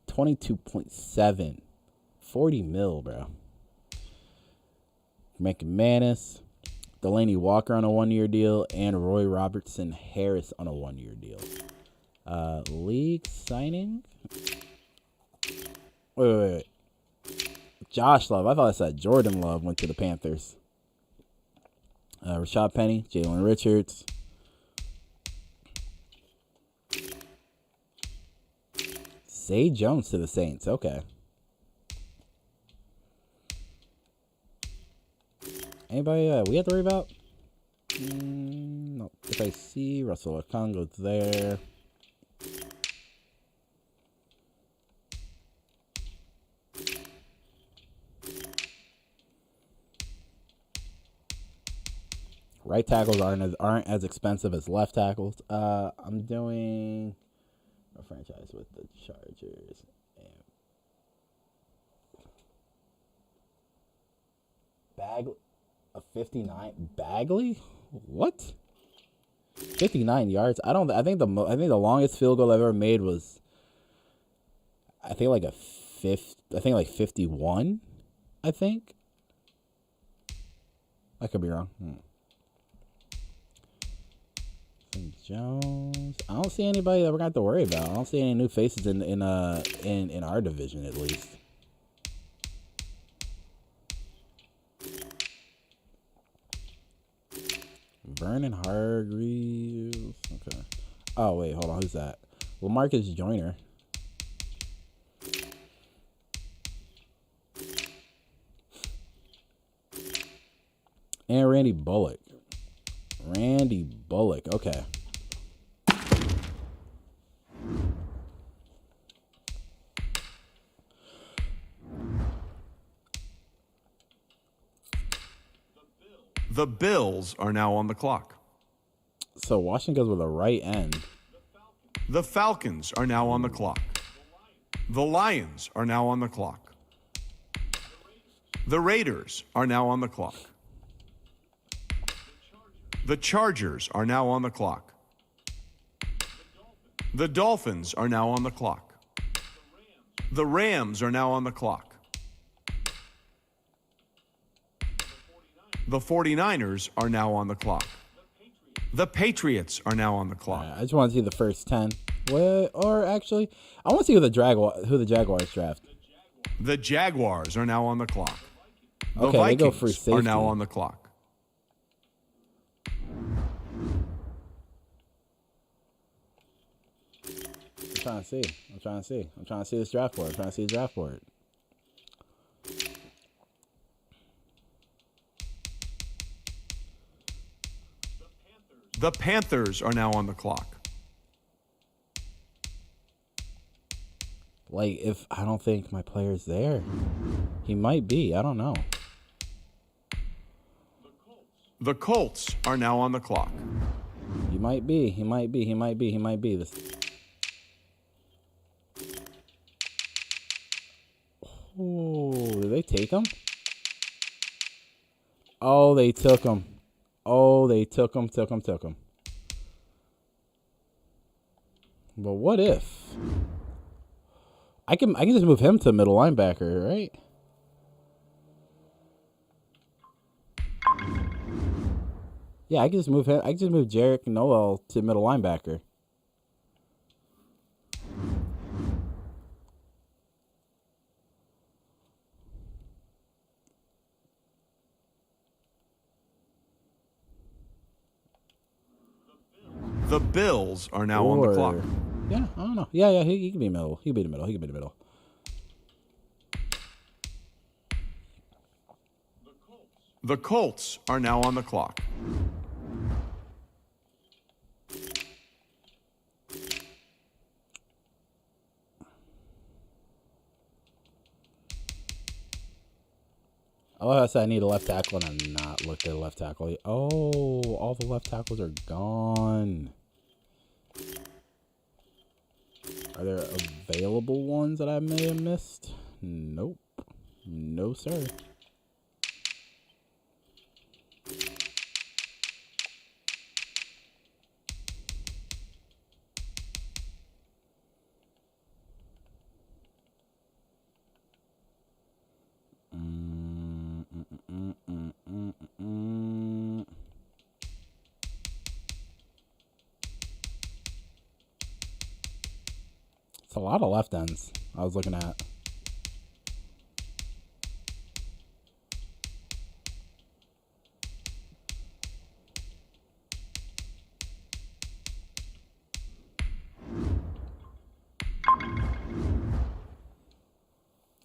22.7, 40 mil, bro. McManus, Delaney Walker on a 1-year deal, and Roy Robertson Harris on a 1-year deal. League signing. Wait. Josh Love. I thought I said Jordan Love went to the Panthers. Rashad Penny, Jalen Richards. Zay Jones to the Saints. Okay. Anybody we have to worry about? No. If I see Russell Okongo's there. Right tackles aren't as expensive as left tackles. I'm doing a franchise with the Chargers. Bagley, a 59. Bagley, what? 59 yards. I think the longest field goal I've ever made was like 51. I think. I could be wrong. Jones. I don't see anybody that we're gonna have to worry about. I don't see any new faces in our division at least. Vernon Hargreaves. Okay. Oh wait, hold on. Who's that? LaMarcus Joyner. And Randy Bullock. Okay. The Bills are now on the clock. So Washington goes with a right end. The Falcons are now on the clock. The Lions are now on the clock. The Raiders are now on the clock. The Chargers are now on the clock. The Dolphins are now on the clock. The Rams are now on the clock. The 49ers are now on the clock. The Patriots are now on the clock. I just want to see the first 10. Or actually, I want to see who the Jaguars draft. The Jaguars are now on the clock. The Okay, Vikings they go for safety. are now on the clock. I'm trying to see this draft board. The Panthers are now on the clock. Like, if I don't think my player's there, he might be. I don't know. The Colts are now on the clock. He might be. This. Oh, did they take him? Oh, they took him. But what if? I can just move him to middle linebacker, right? Yeah, I can just move him. I can just move Jarek Noel to middle linebacker. The Bills are now on the clock. Yeah, I don't know. Yeah, he can be middle. He can be the middle. He can be the middle. The Colts are now on the clock. Oh, I said I need a left tackle, and I'm not looked at a left tackle. Oh, all the left tackles are gone. Are there available ones that I may have missed? Nope. No, sir. It's a lot of left ends I was looking at.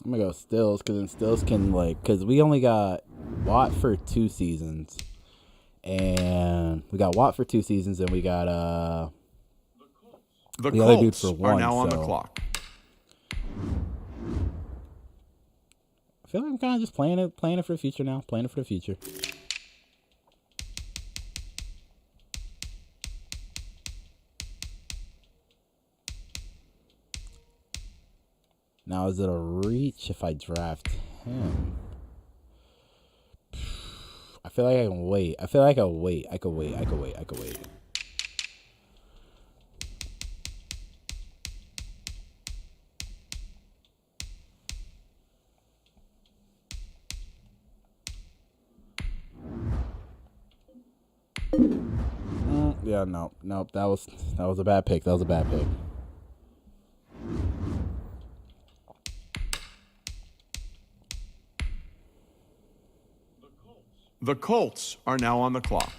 I'm gonna go Stills, because then Stills can, like, because we only got Watt for 2 seasons, and we got Watt for 2 seasons, and we got The other dude Colts for 1, are now on the so clock. I feel like I'm kind of just playing it for the future now, playing it for the future. Now, is it a reach if I draft him? I feel like I can wait. I feel like I could wait. Yeah, nope. That was a bad pick. The Colts are now on the clock.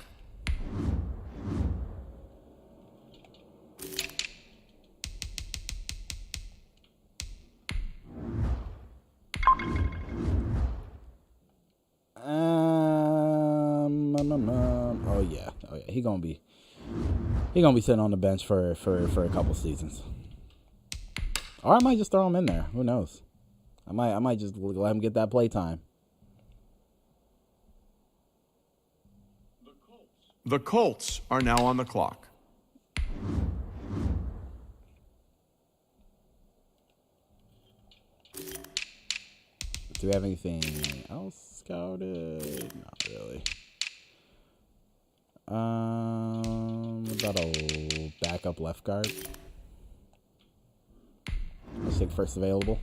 Oh yeah. He gonna be sitting on the bench for a couple seasons. Or I might just throw him in there. Who knows? I might just let him get that play time. The Colts are now on the clock. Do we have anything else scouted? Not really. About a backup left guard. Let's take first available.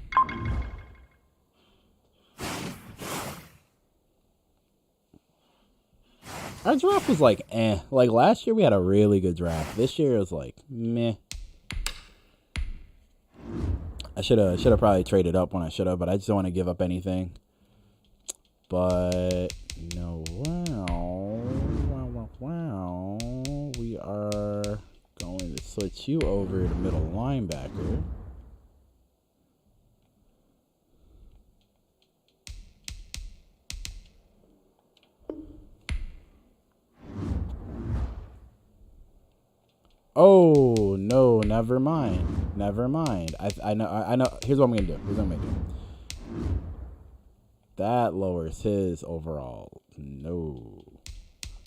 Our draft was like, eh. Like last year we had a really good draft. This year it was like, meh. I should have probably traded up when I should have, but I just don't want to give up anything. But no, wow. We are going to switch you over to middle linebacker. Oh no! Never mind. I know. Here's what I'm gonna do. That lowers his overall. No.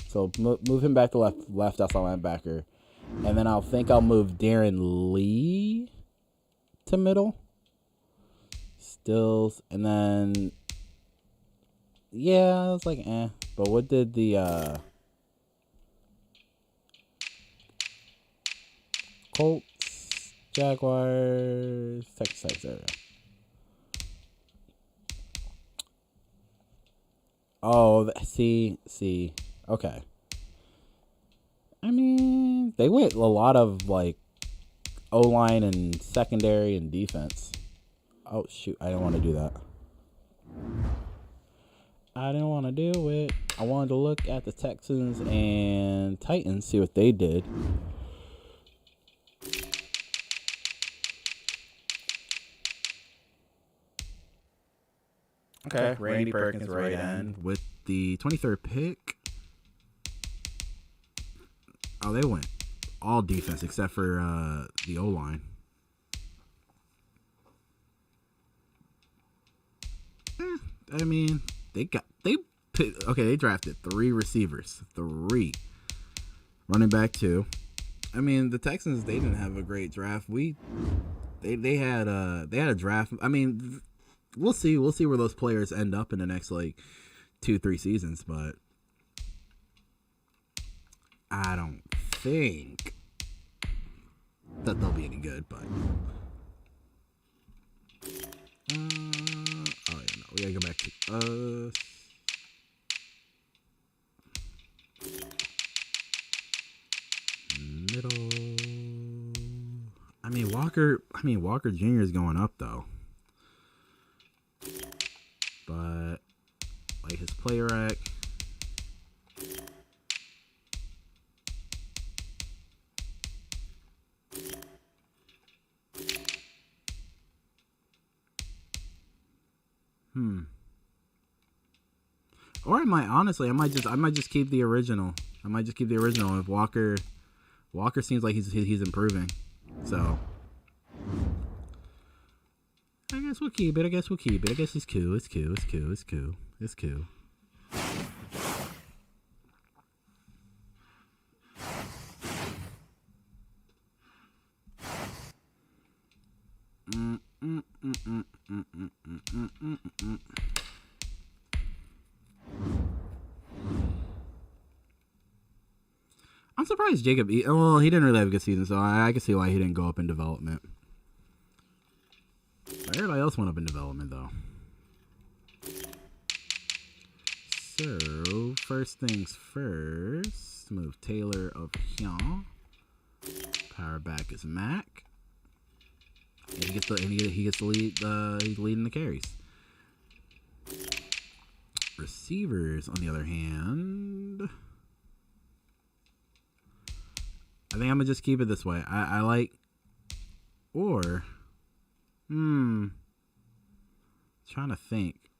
So move him back to left outside linebacker, and then I'll move Darren Lee to middle. Stills, and then yeah, I was like, eh. But what did the Colts, Jaguars, Texas, there we go. Oh, see. Okay. I mean, they went a lot of, like, O-line and secondary and defense. Oh, shoot. I didn't want to do that. I didn't want to do it. I wanted to look at the Texans and Titans, see what they did. Okay, Randy Perkins, right end. With the 23rd pick. Oh, they went all defense except for the O-line. I mean, they drafted 3 receivers. 3. Running back 2. I mean, the Texans, they didn't have a great draft. They had a draft. I mean, we'll see where those players end up in the next 2-3 seasons, but I don't think that they'll be any good. But we gotta go back to middle. I mean Walker Jr. is going up though, but his player rack. Or I might just keep the original. If Walker seems like he's improving. So I guess we'll keep it. I guess it's cool. It's cool. I'm surprised Jacob. Well, he didn't really have a good season, so I can see why he didn't go up in development. Everybody else went up in development, though. So first things first, move Taylor over here. Power back is Mac, and he gets the lead. He's leading the carries. Receivers, on the other hand. I think I'm gonna just keep it this way. I like, or, trying to think.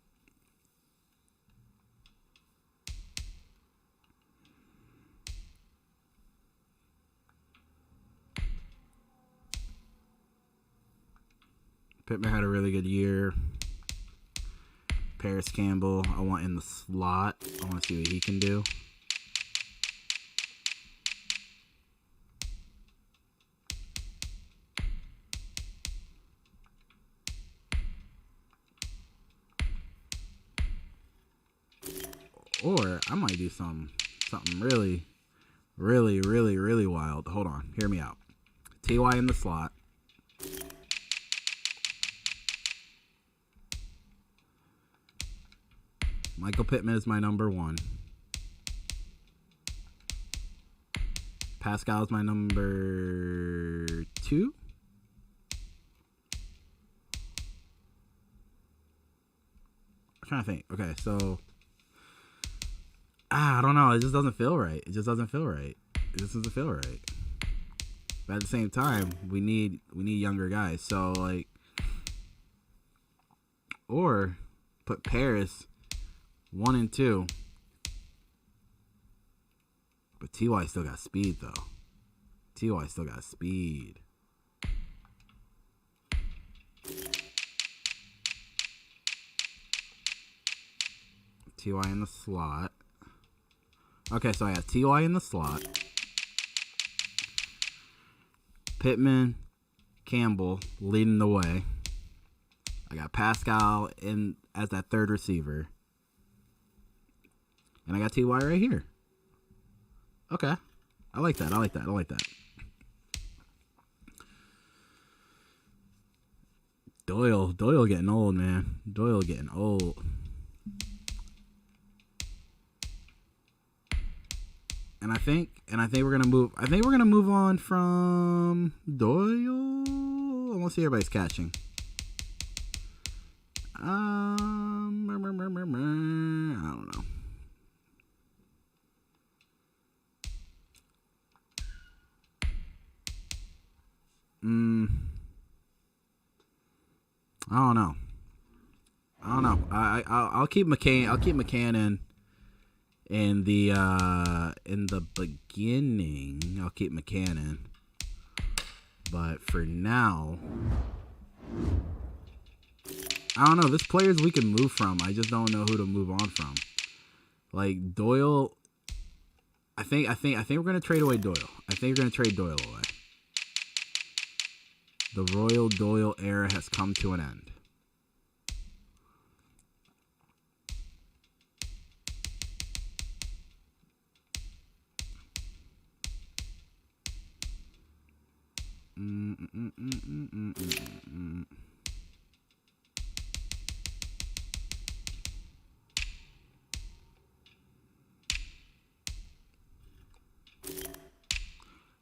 Pittman had a really good year. Paris Campbell, I want in the slot. I want to see what he can do. Or I might do something really, really, really, really wild. Hold on. Hear me out. TY in the slot. Michael Pittman is my number 1. Pascal is my number 2. I'm trying to think. Okay, so I don't know. It just doesn't feel right. But at the same time, we need younger guys. So or put Paris 1 and 2. But TY still got speed though. TY in the slot. Okay, so I have TY in the slot. Pittman, Campbell leading the way. I got Pascal in as that third receiver. And I got TY right here. Okay. I like that. Doyle getting old, man. Doyle getting old. And I think we're gonna move on from Doyle. I want to see everybody's catching. I don't know. I don't know. I'll keep McCann. I'll keep McCann in the beginning. I'll keep McCann in. But for now, I don't know. There's players we can move from. I just don't know who to move on from. Like Doyle, I think we're gonna trade away Doyle. I think we're gonna trade Doyle away. The Royal Doyle era has come to an end.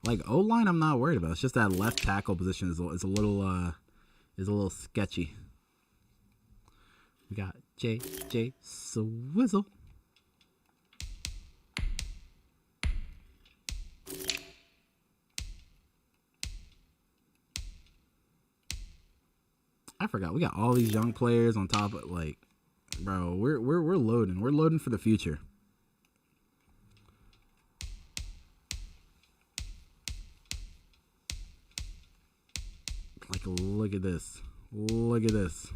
Like O-line, I'm not worried about. It's just that left tackle position is a little sketchy. We got J.J. Swizzle. I forgot. We got all these young players on top of, like, bro, we're loading. We're loading for the future. Like, look at this. Look at this.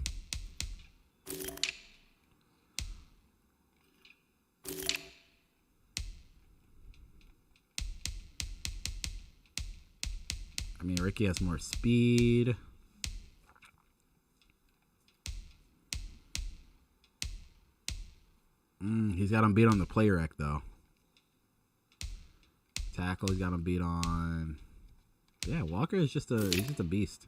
I mean, Ricky has more speed. He's got him beat on the play rec, though. Tackle, he's got him beat on. Yeah, Walker is just he's just a beast.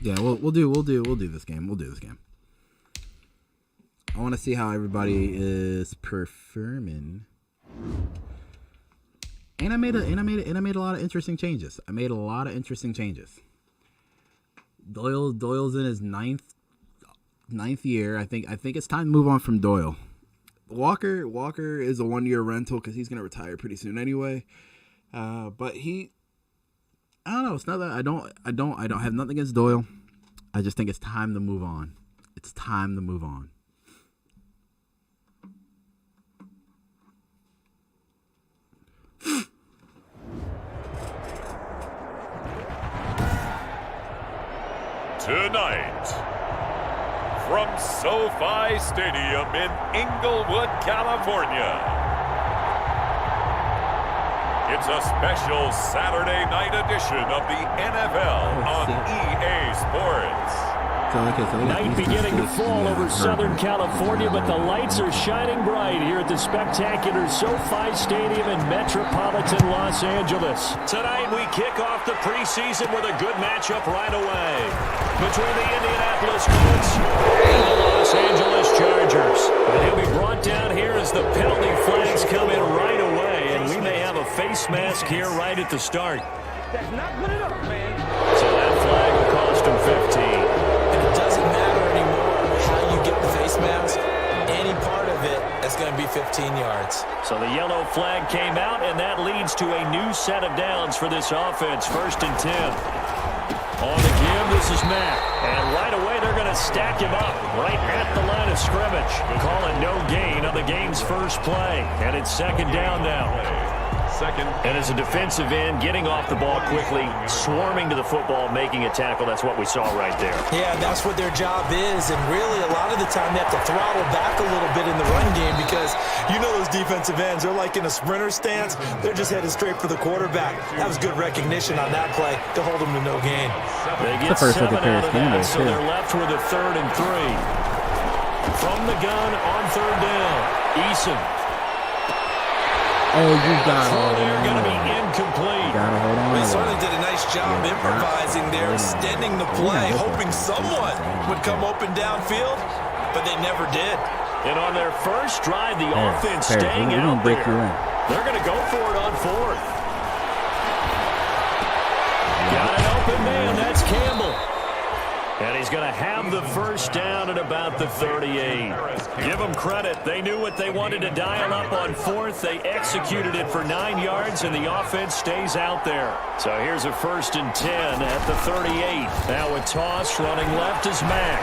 Yeah, we'll do this game. We'll do this game. I want to see how everybody is performing. And I made a lot of interesting changes. Doyle's in his ninth year. I think it's time to move on from Doyle. Walker is a 1-year rental because he's gonna retire pretty soon anyway. But I don't know. It's not that I don't have nothing against Doyle. I just think it's time to move on. It's time to move on. Tonight, from SoFi Stadium in Inglewood, California, it's a special Saturday night edition of the NFL on EA Sports. Night beginning to fall over Southern California, but the lights are shining bright here at the spectacular SoFi Stadium in metropolitan Los Angeles. Tonight we kick off the preseason with a good matchup right away between the Indianapolis Colts and the Los Angeles Chargers. And he'll be brought down here as the penalty flags come in right away, and we may have a face mask here right at the start. That's not good enough, man. So that flag will cost him 15. It doesn't matter anymore how you get the face mask. Any part of it is going to be 15 yards. So the yellow flag came out, and that leads to a new set of downs for this offense. 1st and 10. On the give, this is Mack. And right away, they're going to stack him up right at the line of scrimmage. Call it no gain on the game's first play. And it's 2nd down now. second. And as a defensive end, getting off the ball quickly, swarming to the football, making a tackle, that's what we saw right there. Yeah, that's what their job is, and really a lot of the time they have to throttle back a little bit in the run game because you know those defensive ends, they're like in a sprinter stance. They're just headed straight for the quarterback. That was good recognition on that play to hold them to no gain. They get 7 out of that, so they're left with a 3rd and 3. From the gun on 3rd down, Eason. Oh, you got They're going to be incomplete. Gotta hold on. They certainly did a nice job improvising there, extending the play, hoping someone would come open downfield, but they never did. And on their first drive, the offense staying out there. They're going to go for it on 4th. Got an open man. That's Campbell. And he's going to have the first down at about the 38. Give them credit. They knew what they wanted to dial up on 4th. They executed it for 9 yards, and the offense stays out there. So here's a 1st and 10 at the 38. Now a toss running left is Mack.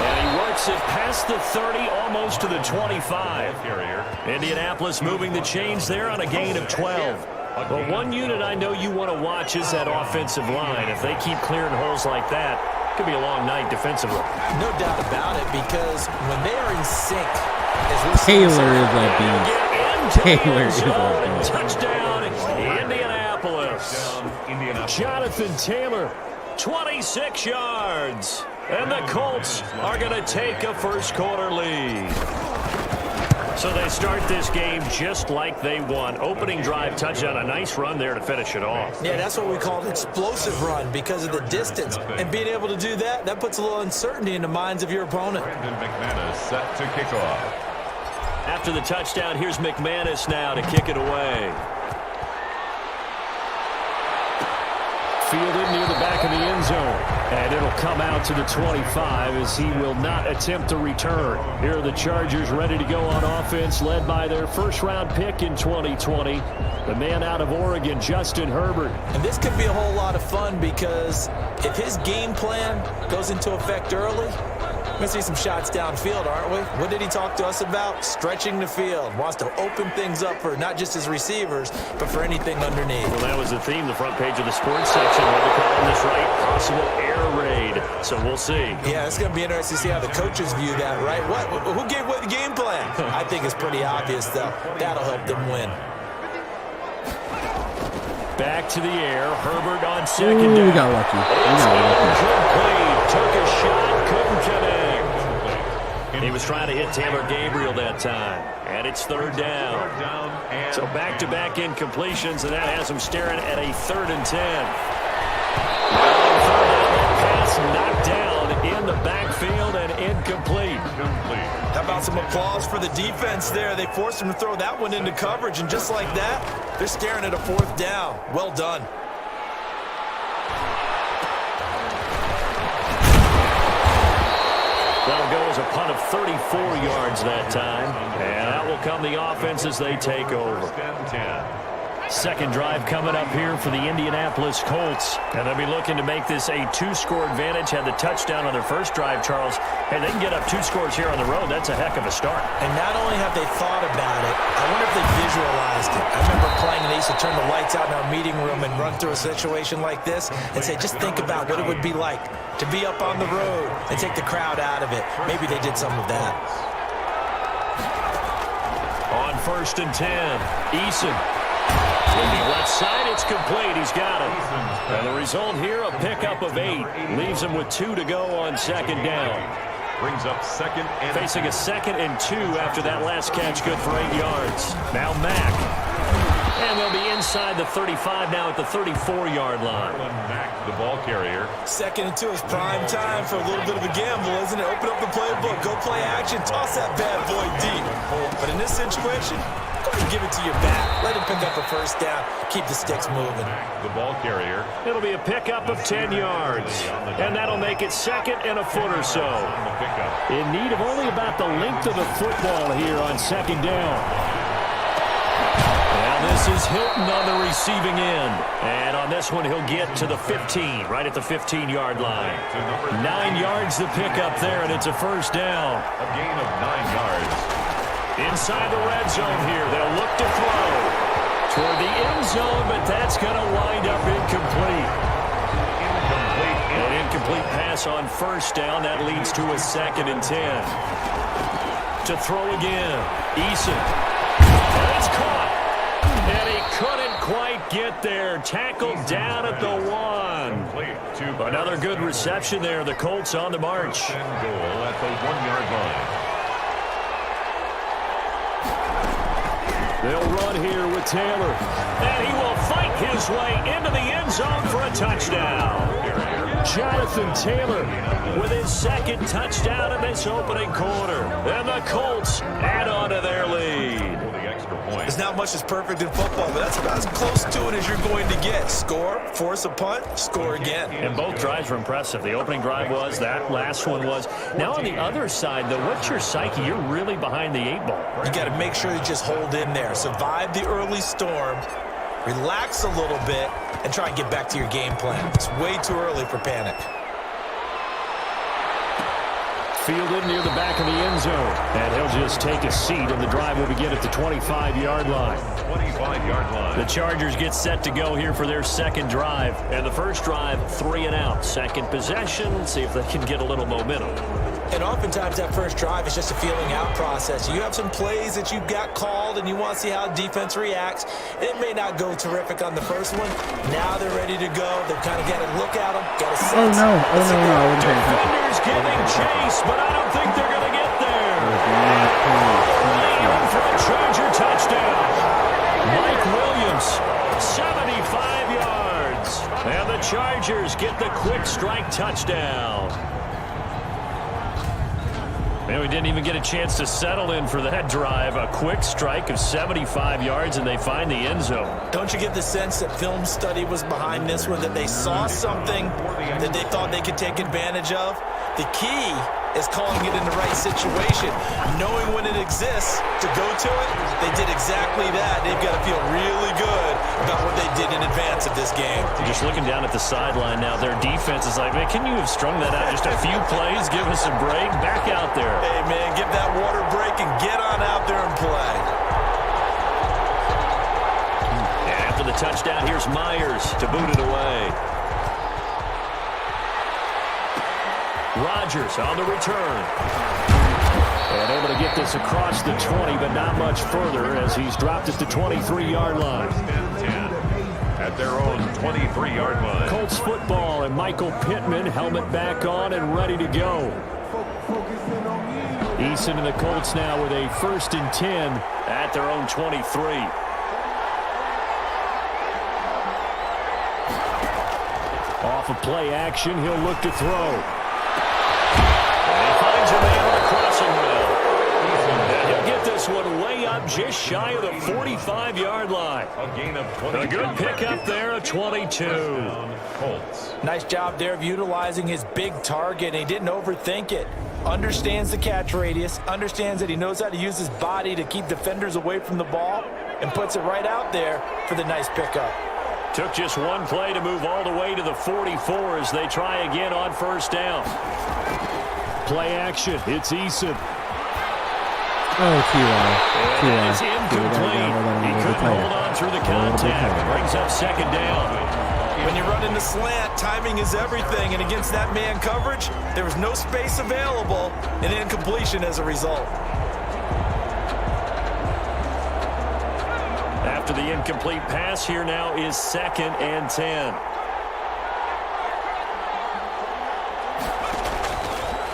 And he works it past the 30, almost to the 25. Indianapolis moving the chains there on a gain of 12. But one unit I know you want to watch is that offensive line. If they keep clearing holes like that, it could be a long night defensively. No doubt about it, because when they are in sync, as we're Taylor is a beast. Taylor is a beast. Touchdown, Indianapolis. Jonathan Taylor, 26 yards. And the Colts are going to take a first-quarter lead. So they start this game just like they won. Opening drive touchdown, a nice run there to finish it off. Yeah, that's what we call an explosive run because of the distance. And being able to do that, that puts a little uncertainty in the minds of your opponent. Brandon McManus set to kick off. After the touchdown, here's McManus now to kick it away. Fielded near the back of the end zone. And it'll come out to the 25 as he will not attempt to return. Here are the Chargers ready to go on offense, led by their first-round pick in 2020, the man out of Oregon, Justin Herbert. And this could be a whole lot of fun because if his game plan goes into effect early, we're going to see some shots downfield, aren't we? What did he talk to us about? Stretching the field. Wants to open things up for not just his receivers, but for anything underneath. Well, that was the theme, the front page of the sports section. What they're calling this, right? Possible air raid. So we'll see. Yeah, it's going to be interesting to see how the coaches view that, right? Who gave what the game plan? I think it's pretty obvious, though. That'll help them win. Back to the air. Herbert on second down. We got lucky. Took a shot, couldn't connect. He was trying to hit Taylor Gabriel that time. And it's 3rd down. So back-to-back incompletions, and that has him staring at a 3rd and 10. Pass knocked down in the backfield and incomplete. How about some applause for the defense there? They forced him to throw that one into coverage, and just like that, they're staring at a 4th down. Well done. That'll go as a punt of 34 yards that time. And out will come the offense as they take over. Second drive coming up here for the Indianapolis Colts. And they'll be looking to make this a 2-score advantage. Had the touchdown on their first drive, Charles. Hey, they can get up 2 scores here on the road. That's a heck of a start. And not only have they thought about it, I wonder if they visualized it. I remember playing and they used to turn the lights out in our meeting room and run through a situation like this and say, just think about what it would be like to be up on the road and take the crowd out of it. Maybe they did some of that. On 1st and 10, Eason. From the left side, it's complete. He's got it. And the result here, a pickup of 8. Leaves him with 2 to go on 2nd down. Brings up 2nd and facing a 2nd and 2 after that last catch, good for 8 yards. Now Mack. And they'll be inside the 35 now at the 34-yard line. Mack, the ball carrier. 2nd and 2 is prime time for a little bit of a gamble, isn't it? Open up the playbook, go play action, toss that bad boy deep. But in this situation, go ahead and give it to your back. Let him pick up a 1st down. Keep the sticks moving. The ball carrier. It'll be a pickup of 10 yards. And that'll make it 2nd and a foot or so. In need of only about the length of the football here on 2nd down. Now this is Hilton on the receiving end. And on this one, he'll get to the 15, right at the 15-yard line. 9 yards to pick up there, and it's a 1st down. A gain of 9 yards. Inside the red zone here. They'll look to throw toward the end zone, but that's going to wind up incomplete. An incomplete pass on first down. That leads to a 2nd and 10. To throw again. Eason. And it's caught. And he couldn't quite get there. Tackled down at the 1. Another good reception there. The Colts on the march. Goal at the 1-yard line. They'll run here with Taylor. And he will fight his way into the end zone for a touchdown. Jonathan Taylor with his 2nd touchdown in this opening quarter. And the Colts add on to their lead. There's not much that's perfect in football, but that's about as close to it as you're going to get. Score, force a punt, score again. And both drives were impressive. The opening drive was, that last one was. Now on the other side, though, what's your psyche? You're really behind the 8 ball. You got to make sure you just hold in there. Survive the early storm, relax a little bit, and try and get back to your game plan. It's way too early for panic. Fielded near the back of the end zone. And he'll just take a seat, and the drive will begin at the 25-yard line. 25-yard line. The Chargers get set to go here for their 2nd drive. And the first drive, 3 and out. 2nd possession, see if they can get a little momentum. And oftentimes that first drive is just a feeling out process. You have some plays that you've got called and you want to see how defense reacts. It may not go terrific on the first one. Now they're ready to go. They've kind of got to look at them, got to sense. Oh, no. Defenders giving chase, but I don't think they're going to get there. Aiming for a Charger touchdown. Mike Williams, 75 yards. And the Chargers get the quick strike touchdown. Man, we didn't even get a chance to settle in for that drive. A quick strike of 75 yards, and they find the end zone. Don't you get the sense that film study was behind this one, that they saw something that they thought they could take advantage of? The key is calling it in the right situation, knowing when it exists to go to it. They did exactly that. They've got to feel really good about what they did in advance of this game. Just looking down at the sideline now, their defense is like, man, can you have strung that out just a few plays? Give us a break. Back out there. Hey, man, give that water break and get on out there and play. And after the touchdown, here's Myers to boot it away. Rodgers on the return. And able to get this across the 20, but not much further as he's dropped at the 23-yard line. At their own 23-yard line. Colts football and Michael Pittman, helmet back on and ready to go. Eason and the Colts now with a 1st and 10 at their own 23. Off of play action, he'll look to throw. Finds a man on the crossing route. And he'll get this one way up just shy of the 45-yard line. A gain of 20. A good pickup there, a 22. Colts. Nice job there of utilizing his big target. He didn't overthink it. Understands the catch radius, understands that he knows how to use his body to keep defenders away from the ball, and puts it right out there for the nice pickup. Took just one play to move all the way to the 44 as they try again on first down. Play action. It's Eason. Oh, T.Y. And it's incomplete. He couldn't hold on through the contact. Brings up 2nd down. When you run in the slant, timing is everything, and against that man coverage, there was no space available, and incompletion as a result. After the incomplete pass, here now is 2nd and 10.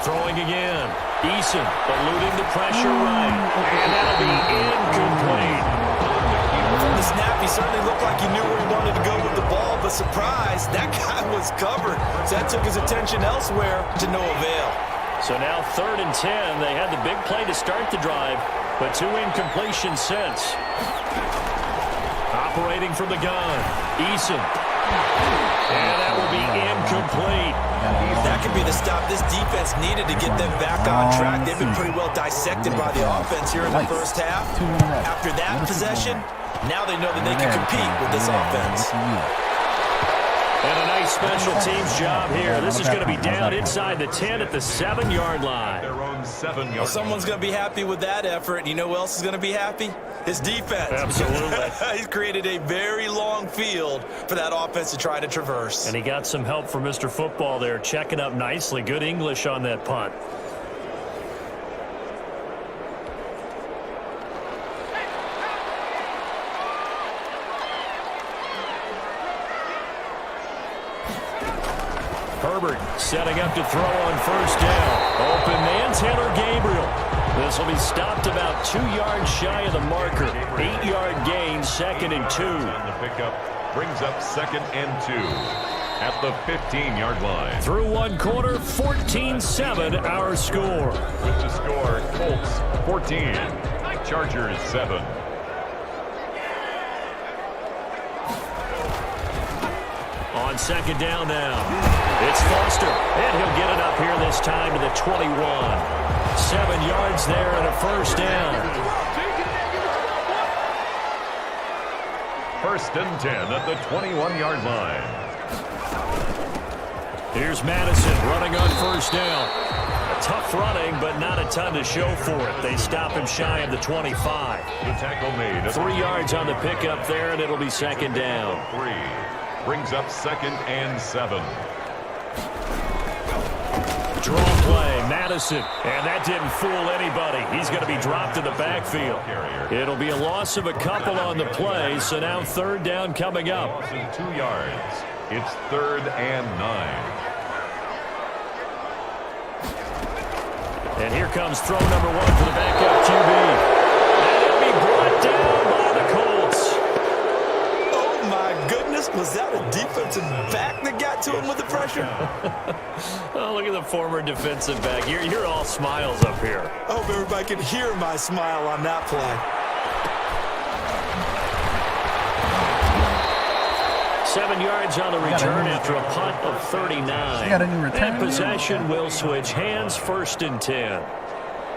Throwing again. Eason eluding the pressure right. And that'll be incomplete. From the snap, he certainly looked like he knew where he wanted to go with the ball, but surprise, that guy was covered. So that took his attention elsewhere to no avail. So now 3rd and 10. They had the big play to start the drive, but 2 incompletions since. Operating from the gun. Eason. And that will be incomplete. That could be the stop this defense needed to get them back on track. They've been pretty well dissected by the offense here in the first half. After that possession, now they know that they can compete with this offense. And a nice special teams job here. This is going to be down inside the 10 at the 7-yard line. Their own 7-yard Well, someone's going to be happy with that effort. And you know who else is going to be happy? His defense. Absolutely. He's created a very long field for that offense to try to traverse. And he got some help from Mr. Football there, checking up nicely. Good English on that punt. Herbert setting up to throw on first down. Open man, Taylor Gabriel. This will be stopped about 2 yards shy of the marker. 8-yard gain, 2nd and 2. on the pickup brings up 2nd and 2 at the 15-yard line. Through one quarter, 14-7 our score. With the score, Colts 14, Chargers 7. On 2nd down now. It's Foster, and he'll get it up here this time to the 21. 7 yards there and a first down. 1st and 10 at the 21-yard line. Here's Madison running on first down. Tough running, but not a ton to show for it. They stop him shy of the 25. The tackle made. 3 yards on the pickup there, and it'll be 2nd down. 3 brings up 2nd and 7. Draw play, Madison, and that didn't fool anybody. He's going to be dropped in the backfield. It'll be a loss of a couple on the play, so now 3rd down coming up. Loss of 2 yards. It's 3rd and 9. And here comes throw number 1 for the backup QB. And it'll be brought down by the Colts. Oh, my goodness. Was that a defensive back that got to him with the pressure? Oh, look at the former defensive back. You're all smiles up here. I hope everybody can hear my smile on that play. 7 yards on the return after a punt of 39. And possession will switch hands, 1st and 10.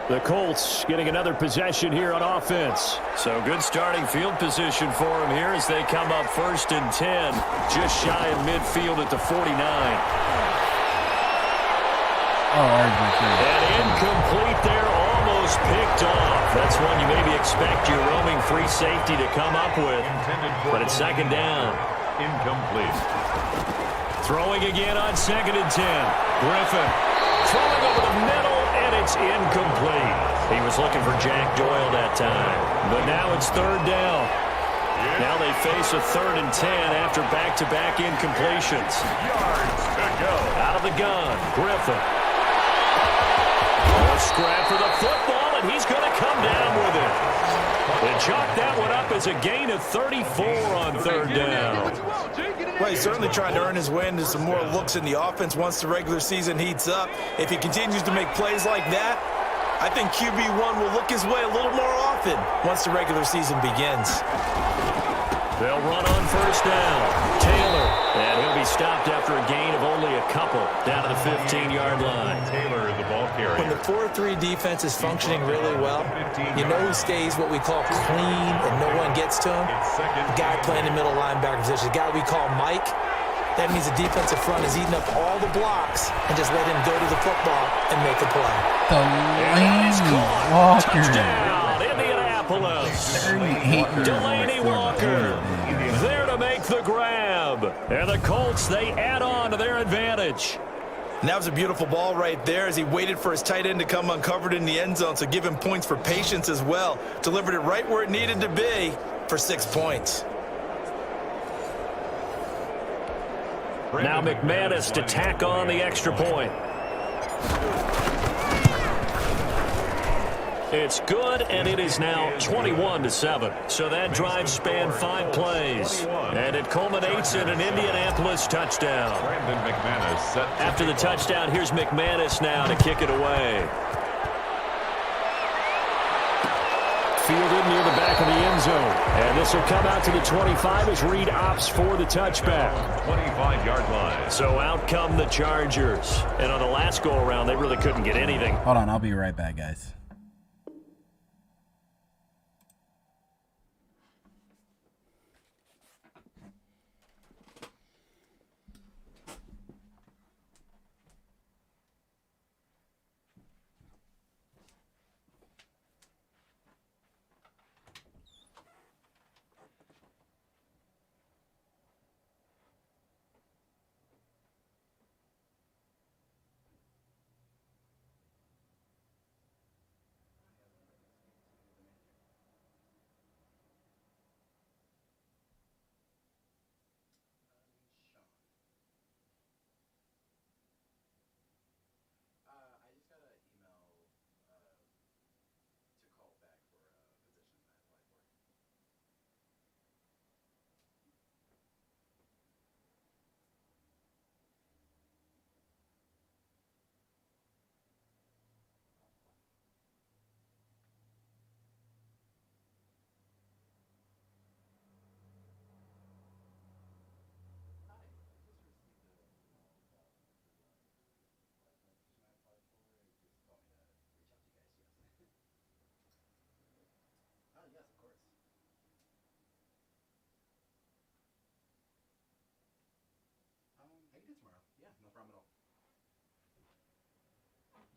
The Colts getting another possession here on offense. So good starting field position for them here as they come up 1st and 10. Just shy of midfield at the 49. And incomplete there, almost picked off. That's one you maybe expect your roaming free safety to come up with. But it's 2nd down. Incomplete. Throwing again on 2nd and 10. Griffin throwing over the middle, and it's incomplete. He was looking for Jack Doyle that time. But now it's 3rd down. Now they face a 3rd and 10 after back-to-back incompletions. Yards to go. Out of the gun, Griffin. A scrap for the football, and he's going to come down with it. They chalk that one up as a gain of 34 on 3rd down. Well, he's certainly trying to earn his way into some more looks in the offense once the regular season heats up. If he continues to make plays like that, I think QB1 will look his way a little more often once the regular season begins. They'll run on 1st down. Taylor, and he'll be stopped after a gain of only a couple down to the 15-yard line. Taylor, the ball carrier. When the 4-3 defense is functioning really well, you know who stays what we call clean and no one gets to him? The guy playing the middle linebacker position, the guy we call Mike. That means the defensive front is eating up all the blocks and just let him go to the football and make a play. Touchdown, Indianapolis. Delaney Walker there to make the grab. And the Colts, they add on to their advantage. And that was a beautiful ball right there as he waited for his tight end to come uncovered in the end zone, so give him points for patience as well. Delivered it right where it needed to be for 6 points. Now McManus to tack on the extra point. It's good, and it is now 21-7. So that drive spanned 5 plays, and it culminates in an Indianapolis touchdown. Brandon McManus set. After the touchdown, here's McManus now to kick it away. Fielded near the back of the end zone. And this will come out to the 25 as Reed opts for the touchback. 25-yard line. So out come the Chargers. And on the last go-around, they really couldn't get anything. Hold on, I'll be right back, guys.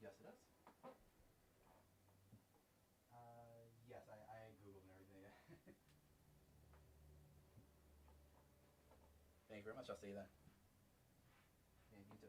Yes, it does. Yes, I Googled and everything. Thank you very much. I'll see you then. Yeah, you too.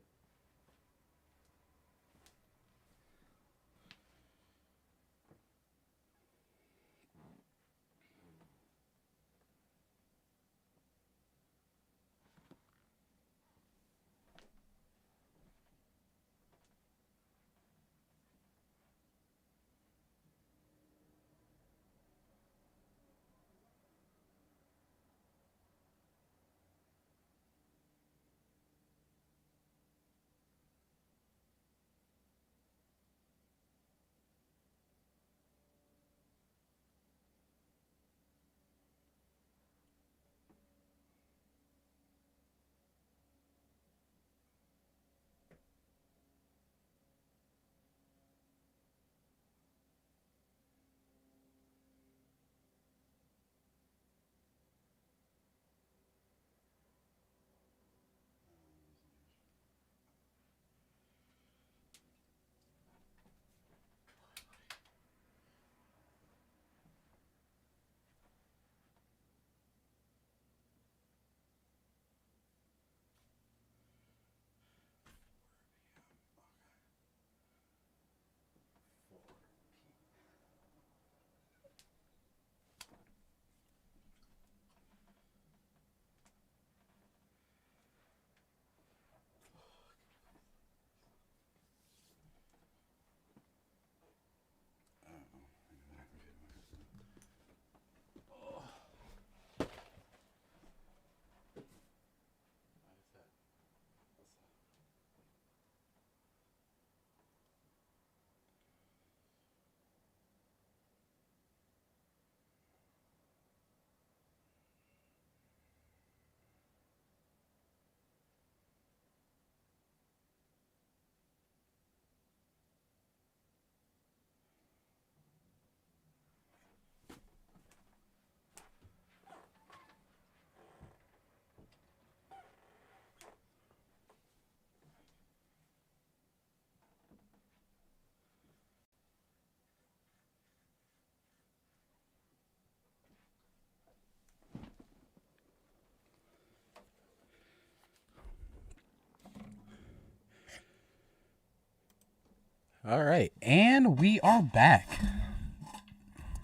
All right, and we are back.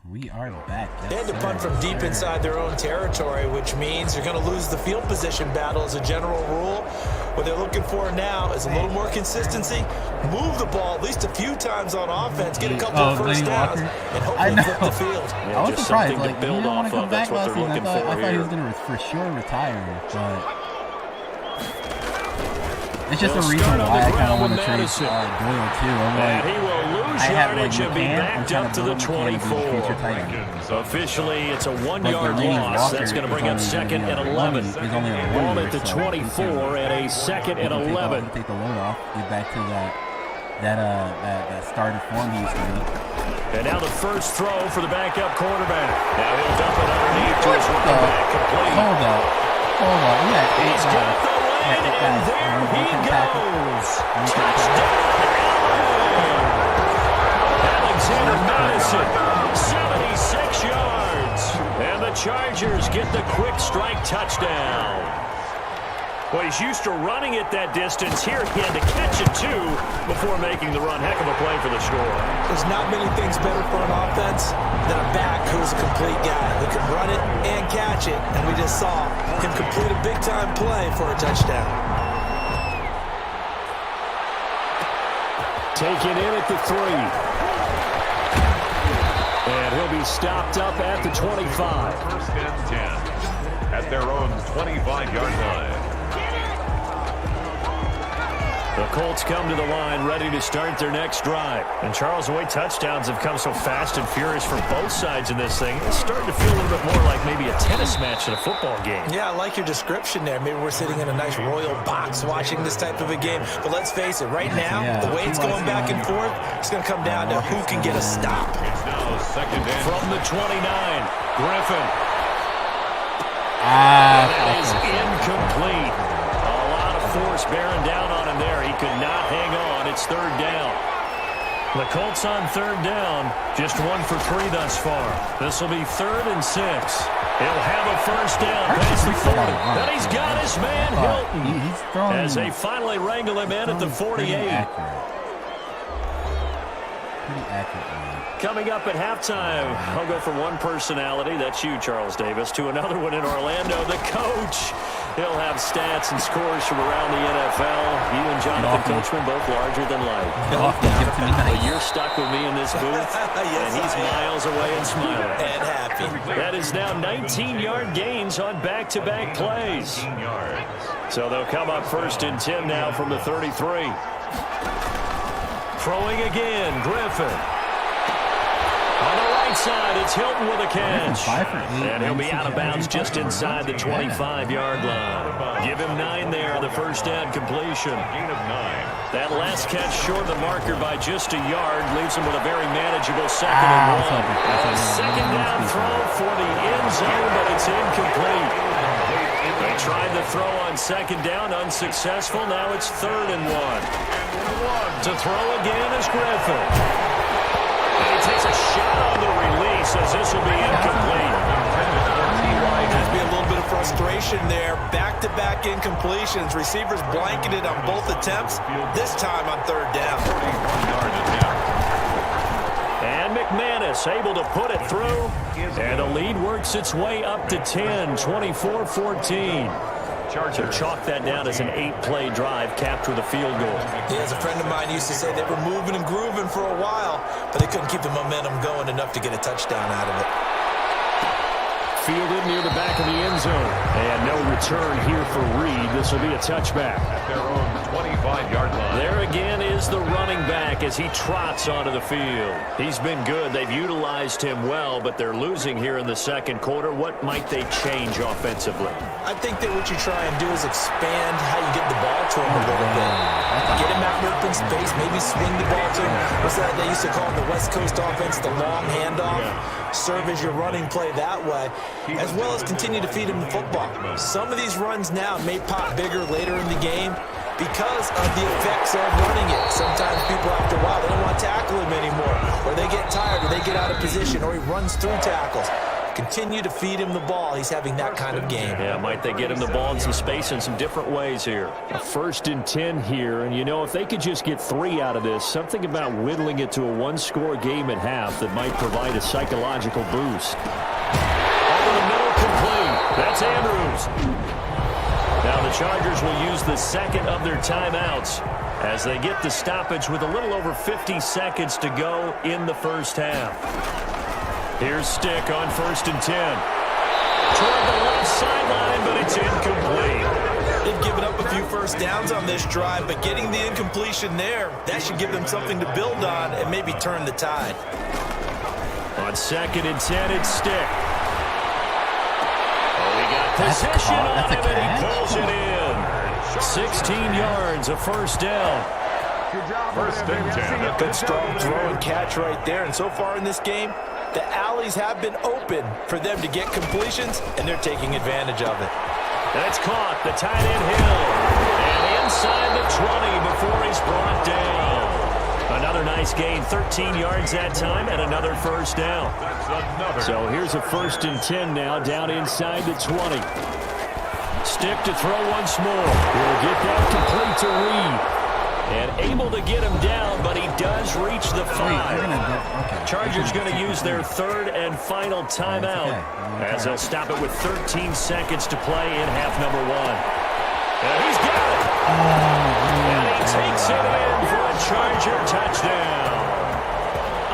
We are back. Yes, they had to punt from deep inside their own territory, which means they're going to lose the field position battle as a general rule. What they're looking for now is a little more consistency, move the ball at least a few times on offense, get a couple of first downs, and hopefully flip the field. Yeah, I was surprised. Like, he didn't want to come back last season. I thought he was going to for sure retire, but it's just a reason why I kind of want to trade Doyle too. I'm like, he will lose yardage and be backed up to the 24. Officially, it's a 1-yard loss. That's going to bring up 2nd and 11. Ball at the 24 and a 2nd and 11. Take the load off. Get back to that starting form he used to be. And now the first throw for the backup quarterback. Now he'll dump it underneath to his running back, complete. Hold up. He's got the lane, and there he goes. Touchdown! Alexander Madison, 76 yards. And the Chargers get the quick strike touchdown. Well, he's used to running it that distance. Here he had to catch it, too, before making the run. Heck of a play for the score. There's not many things better for an offense than a back who's a complete guy who can run it and catch it. And we just saw him complete a big-time play for a touchdown. Taken in at the 3. And he'll be stopped up at the 25. First and 10 at their own 25-yard line. The Colts come to the line ready to start their next drive. And Charles, the way touchdowns have come so fast and furious for both sides in this thing, it's starting to feel a little bit more like maybe a tennis match in a football game. Yeah, I like your description there. Maybe we're sitting in a nice royal box watching this type of a game. But let's face it, right now, the way it's going back and forth, it's going to come down to who can get a stop. It's now 2nd and from the 29, Griffin. That is incomplete. A lot of force bearing down on him there. He could not hang on. It's 3rd down. The Colts on third down, just 1 for 3 thus far. This will be 3rd and 6. He'll have a first down past the 40. Then he's got his man Hilton as they finally wrangle him in at the 48. Pretty accurate, man. Coming up at halftime, I'll go from one personality, that's you, Charles Davis, to another one in Orlando, the coach. He'll have stats and scores from around the NFL. You and Jonathan Coachman both larger than life. Well, you're stuck with me in this booth, and he's miles away and smiling. And happy. That is now 19-yard gains on back-to-back plays. So they'll come up 1st and 10 now from the 33. Throwing again, Griffin. On the right side, it's Hilton with a catch. And he'll be out of bounds just inside the 25-yard line. Give him 9 there on the first down completion. That last catch short of the marker by just a yard leaves him with a very manageable 2nd and 1. A second down throw for the end zone, but it's incomplete. They tried the throw on 2nd down, unsuccessful. Now it's 3rd and 1. To throw again is Griffin. And he takes a shot on the release as this will be incomplete. There's be a little bit of frustration there. Back-to-back incompletions. Receivers blanketed on both attempts. This time on 3rd down. And McManus able to put it through. And the lead works its way up to 10, 24-14. So chalk that down as an 8-play drive, capped with a field goal. Yeah, as a friend of mine used to say, they were moving and grooving for a while, but they couldn't keep the momentum going enough to get a touchdown out of it. Fielded near the back of the end zone. And no return here for Reed. This will be a touchback. At their own 25-yard line. There again is the running back as he trots onto the field. He's been good. They've utilized him well, but they're losing here in the 2nd quarter. What might they change offensively? I think that what you try and do is expand how you get the ball to him a little bit. Get him out in open space, maybe swing the ball to him. What's that they used to call the West Coast offense, the long handoff? Serve as your running play that way, as well as continue to feed him the football. Some of these runs now may pop bigger later in the game because of the effects of running it. Sometimes people, after a while, they don't want to tackle him anymore, or they get tired, or they get out of position, or he runs through tackles. Continue to feed him the ball. He's having that kind of game. Yeah, might they get him the ball in some space in some different ways here. A 1st and 10 here, and you know, if they could just get 3 out of this, something about whittling it to a 1-score game at half that might provide a psychological boost. Over the middle, complete. That's Andrews. Now the Chargers will use the 2nd of their timeouts as they get the stoppage with a little over 50 seconds to go in the first half. Here's Stick on 1st and 10. Toward the left sideline, but it's incomplete. They've given up a few first downs on this drive, but getting the incompletion there, that should give them something to build on and maybe turn the tide. On 2nd and 10, it's Stick. Oh, he got possession on him, and he pulls it in. 16 yards, a first down. 1st and 10. Good strong throw and catch right there. And so far in this game, the alleys have been open for them to get completions, and they're taking advantage of it. That's caught, the tight end Hill. And inside the 20 before he's brought down. Another nice gain, 13 yards that time, and another first down. So here's a 1st and 10 now, down inside the 20. Stick to throw once more. He'll get that complete to Reed. And able to get him down, but he does reach the 5. Chargers going to use their 3rd and final timeout as they'll stop it with 13 seconds to play in half number 1. And he's got it. And he takes it in for a Charger touchdown.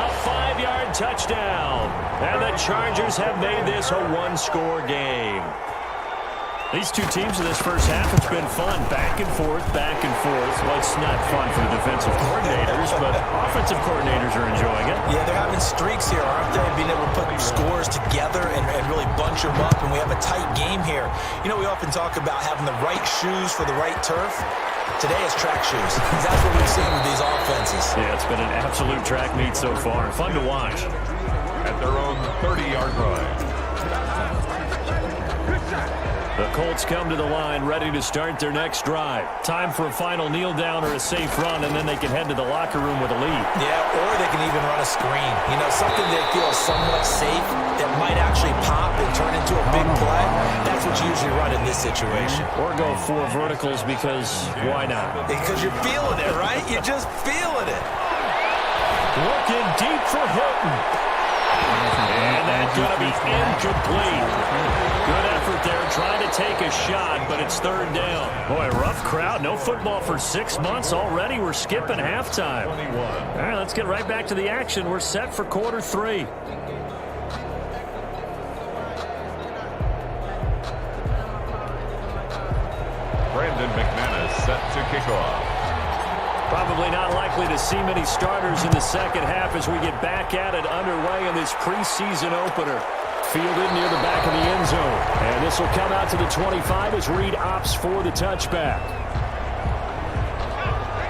A 5-yard touchdown. And the Chargers have made this a 1-score game. These two teams in this first half, it's been fun. Back and forth, back and forth. Well, it's not fun for the defensive coordinators, but offensive coordinators are enjoying it. Yeah, they're having streaks here, aren't they? Being able to put scores together and really bunch them up, and we have a tight game here. You know, we often talk about having the right shoes for the right turf. Today is track shoes. That's what we've seen with these offenses. Yeah, it's been an absolute track meet so far. Fun to watch. At their own 30-yard line. The Colts come to the line ready to start their next drive. Time for a final kneel down or a safe run, and then they can head to the locker room with a lead. Yeah, or they can even run a screen. You know, something that feels somewhat safe that might actually pop and turn into a big play. That's what you usually run in this situation. Or go 4 verticals because why not? Because you're feeling it, right? You're just feeling it. Looking deep for Hilton. And that's going to be incomplete. Good effort there, trying to take a shot, but it's 3rd down. Boy, rough crowd. No football for 6 months already. We're skipping halftime. All right, let's get right back to the action. We're set for quarter 3. Brandon McManus set to kick off. Probably not likely to see many starters in the second half as we get back at it underway in this preseason opener. Fielded near the back of the end zone. And this will come out to the 25 as Reed opts for the touchback.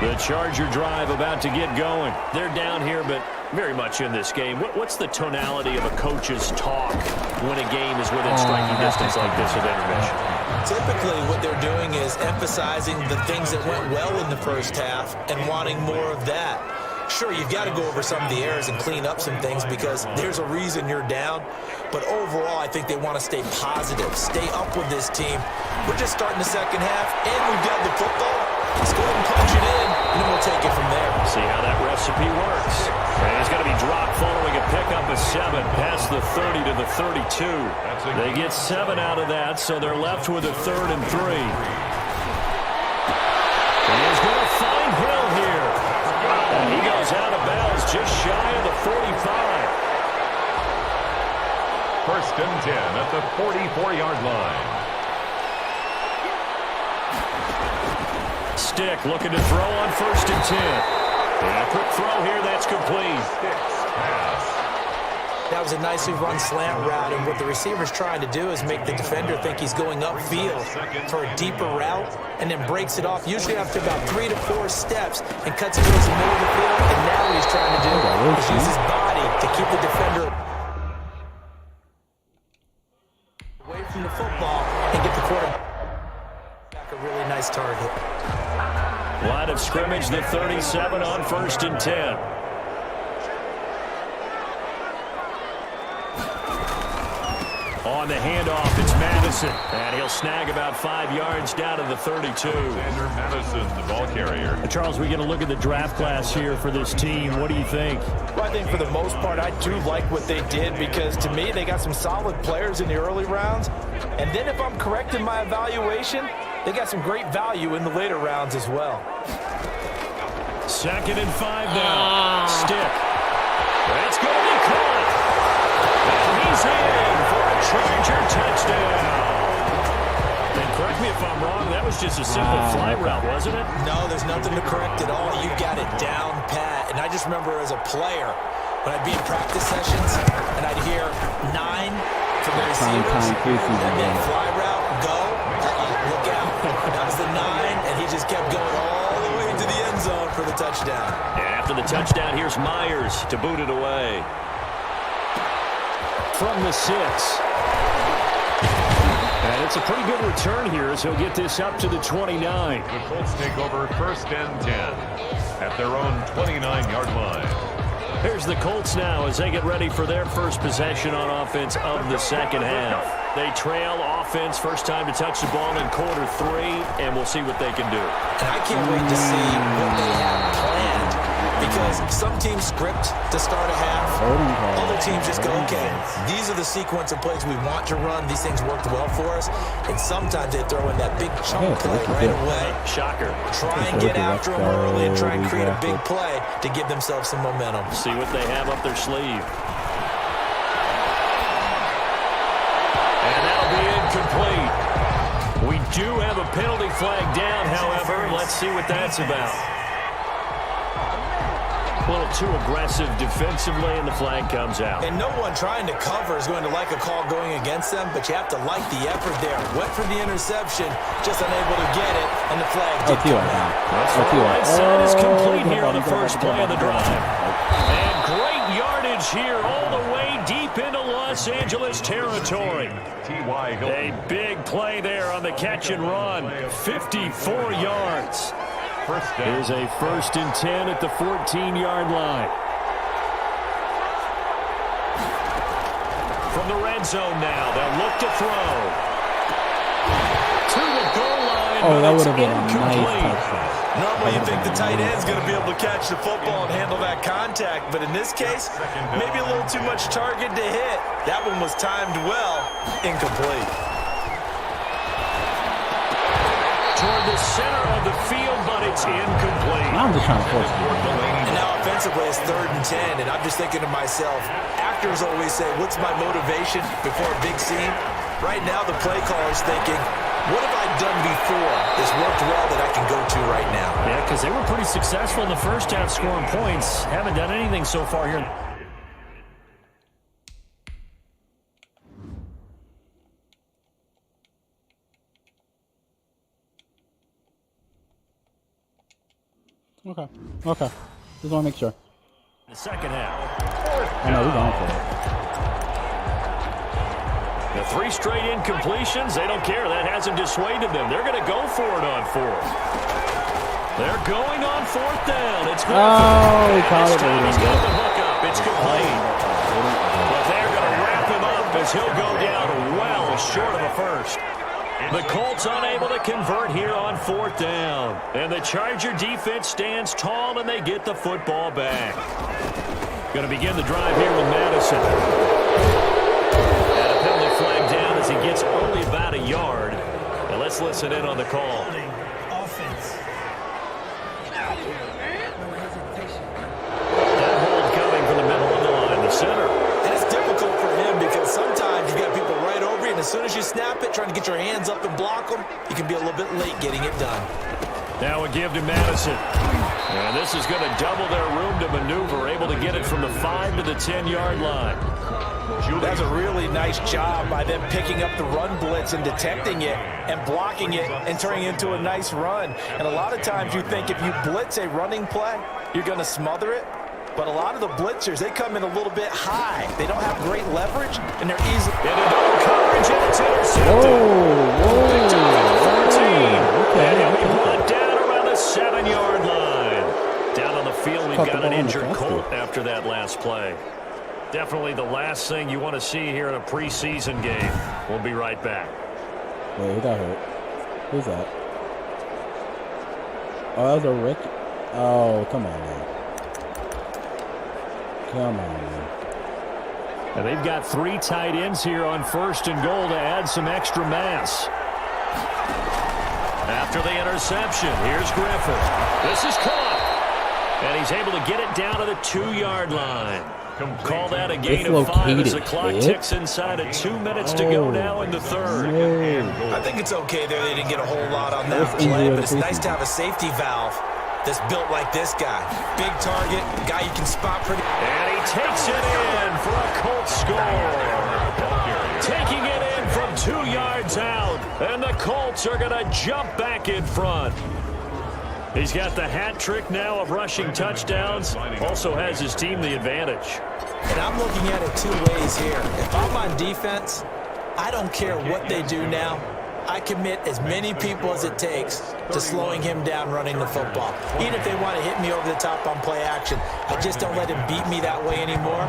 The Charger drive about to get going. They're down here, but very much in this game. What's the tonality of a coach's talk when a game is within striking distance like this at intermission? Typically, what they're doing is emphasizing the things that went well in the first half and wanting more of that. Sure, you've got to go over some of the errors and clean up some things because there's a reason you're down. But overall, I think they want to stay positive, stay up with this team. We're just starting the second half, and we've got the football. Let's go ahead and punch it in, and then we'll take it from there. See how that recipe works. And he's going to be dropped following a pickup of 7 past the 30 to the 32. They get 7 out of that, so they're left with a 3rd and 3. And he's going to find Hill here. And he goes out of bounds just shy of the 45. 1st and 10 at the 44-yard line. Stick looking to throw on 1st and 10. And a quick throw here, that's complete. That was a nicely run slant route, and what the receiver's trying to do is make the defender think he's going upfield for a deeper route, and then breaks it off, usually after about 3 to 4 steps, and cuts it towards the middle of the field, and now what he's trying to do is use his body to keep the defender away from the football and get the quarterback a really nice target. Line of scrimmage, the 37 on 1st and 10. On the handoff, it's Madison. And he'll snag about 5 yards down to the 32. Xander Madison, the ball carrier. Charles, we get a look at the draft class here for this team. What do you think? Well, I think for the most part, I do like what they did because, to me, they got some solid players in the early rounds. And then if I'm correct in my evaluation, they got some great value in the later rounds as well. 2nd and 5 now. Stick. That's going to be caught. And he's in for a Charger touchdown. And correct me if I'm wrong, that was just a simple fly route, wasn't it? No, there's nothing to correct at all. You got it down pat. And I just remember as a player, when I'd be in practice sessions, and I'd hear 9 from the receivers, and then fly route, go, look out. That was the 9, and he just kept going all the way to the end zone for the touchdown. And after the touchdown, here's Myers to boot it away. From the 6. And it's a pretty good return here as he'll get this up to the 29. The Colts take over 1st and 10 at their own 29-yard line. Here's the Colts now as they get ready for their first possession on offense of the second half. They trail offense, first time to touch the ball in quarter 3, and we'll see what they can do. And I can't wait to see what they have planned, because some teams script to start a half. Other teams just go, okay, these are the sequence of plays we want to run. These things worked well for us. And sometimes they throw in that big chunk play right away. Shocker. Try and get after them early and try and create a big play to give themselves some momentum. See what they have up their sleeve. And that'll be incomplete. We do have a penalty flag down, however. Let's see what that's about. A little too aggressive defensively, and the flag comes out. And no one trying to cover is going to like a call going against them, but you have to like the effort there. Went for the interception, just unable to get it, and the flag did come out. The right side is complete here on the first play of the drive. And great yardage here all the way deep into line Los Angeles territory. A big play there on the catch and run. 54 yards. Here's a 1st and 10 at the 14-yard line. From the red zone now, they'll look to throw. To the goal line. Oh, that would have been a nice touchdown. Normally you think the tight end's going to be able to catch the football and handle that contact, but in this case, maybe a little too much target to hit. That one was timed well, incomplete. Toward the center of the field, but it's incomplete. I'm just trying to force it. And now offensively it's 3rd and 10, and I'm just thinking to myself, actors always say, what's my motivation before a big scene? Right now the play caller's thinking, what have I done before that's worked well that I can go to right now? Yeah, because they were pretty successful in the first half scoring points. Haven't done anything so far here. Okay. Just want to make sure. The second half. I know, we're going for it. The 3 straight incompletions, they don't care. That hasn't dissuaded them. They're going to go for it on 4th. They're going on 4th down. It's Griffin. Oh, he caught it. He's got the hook up. It's complete. But they're going to wrap him up as he'll go down well short of a first. The Colts unable to convert here on 4th down. And the Charger defense stands tall and they get the football back. Going to begin the drive here with Madison. And a penalty flag down as he gets only about a yard. And let's listen in on the call. Offense. That hold coming from the middle of the line, the center. And it's difficult for him because sometimes you've got people right over you, and as soon as you snap it, trying to get your hands up and block them, you can be a little bit late getting it done. Now a give to Madison. And this is going to double their room to maneuver, able to get it from the 5 to the 10-yard line. That's a really nice job by them picking up the run blitz and detecting it and blocking it and turning it into a nice run. And a lot of times you think if you blitz a running play, you're going to smother it. But a lot of the blitzers, they come in a little bit high. They don't have great leverage, and they're easy. And a double coverage, and it's intercepted. Picked up at 13. Okay. And he'll be brought down around the 7-yard line. Down on the field, we've got an injured Colt after that last play. Definitely the last thing you want to see here in a preseason game. We'll be right back. Wait, who got hurt? Who's that? Oh, that was a Rick. Oh, come on, man. Come on, man. And they've got 3 tight ends here on 1st and goal to add some extra mass. After the interception, here's Griffin. This is caught. And he's able to get it down to the 2-yard line. Call that a gain of 5 as the clock ticks inside of 2 minutes to go now in the 3rd. I think it's okay there. They didn't get a whole lot on that play, but it's nice to have a safety valve that's built like this guy. Big target, guy you can spot pretty. And he takes it in for a Colts score. Taking it in from 2 yards out. And the Colts are going to jump back in front. He's got the hat trick now of rushing touchdowns. Also has his team the advantage. And I'm looking at it 2 ways here. If I'm on defense, I don't care what they do now. I commit as many people as it takes to slowing him down running the football. Even if they want to hit me over the top on play action, I just don't let him beat me that way anymore.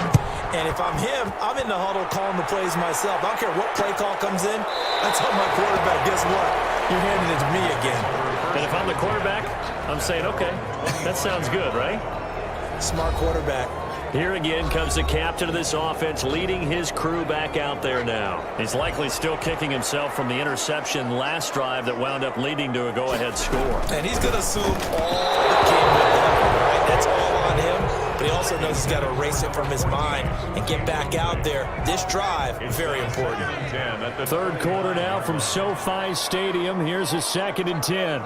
And if I'm him, I'm in the huddle calling the plays myself. I don't care what play call comes in. I tell my quarterback, guess what? You're handing it to me again. And if I'm the quarterback, I'm saying, okay, that sounds good, right? Smart quarterback. Here again comes the captain of this offense, leading his crew back out there now. He's likely still kicking himself from the interception last drive that wound up leading to a go-ahead score. And he's going to assume all the game with that, right? That's all on him. But he also knows he's got to erase it from his mind and get back out there. This drive, very important. 3rd quarter now from SoFi Stadium. Here's a 2nd and 10.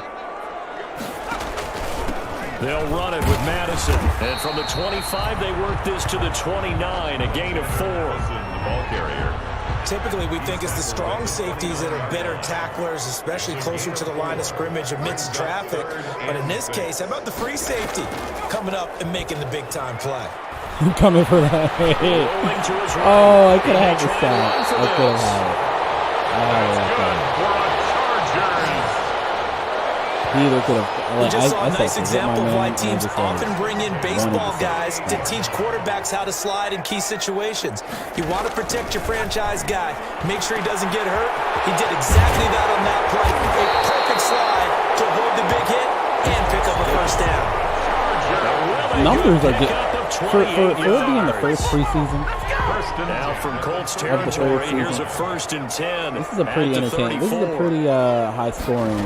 They'll run it with Madison. And from the 25, they work this to the 29, a gain of 4. Typically, we think it's the strong safeties that are better tacklers, especially closer to the line of scrimmage amidst traffic. But in this case, how about the free safety coming up and making the big-time play? I'm coming for that. Oh, I could have had the sack. I could have had it. He either could have. We just saw a nice example of why teams often bring in baseball guys to teach quarterbacks how to slide in key situations. You want to protect your franchise guy. Make sure he doesn't get hurt. He did exactly that on that play. A perfect slide to avoid the big hit and pick up a first down. Numbers are good. For it being the first preseason. Now from Colts territory, here's a 1st and 10. This is a pretty entertaining. This is a pretty high scoring.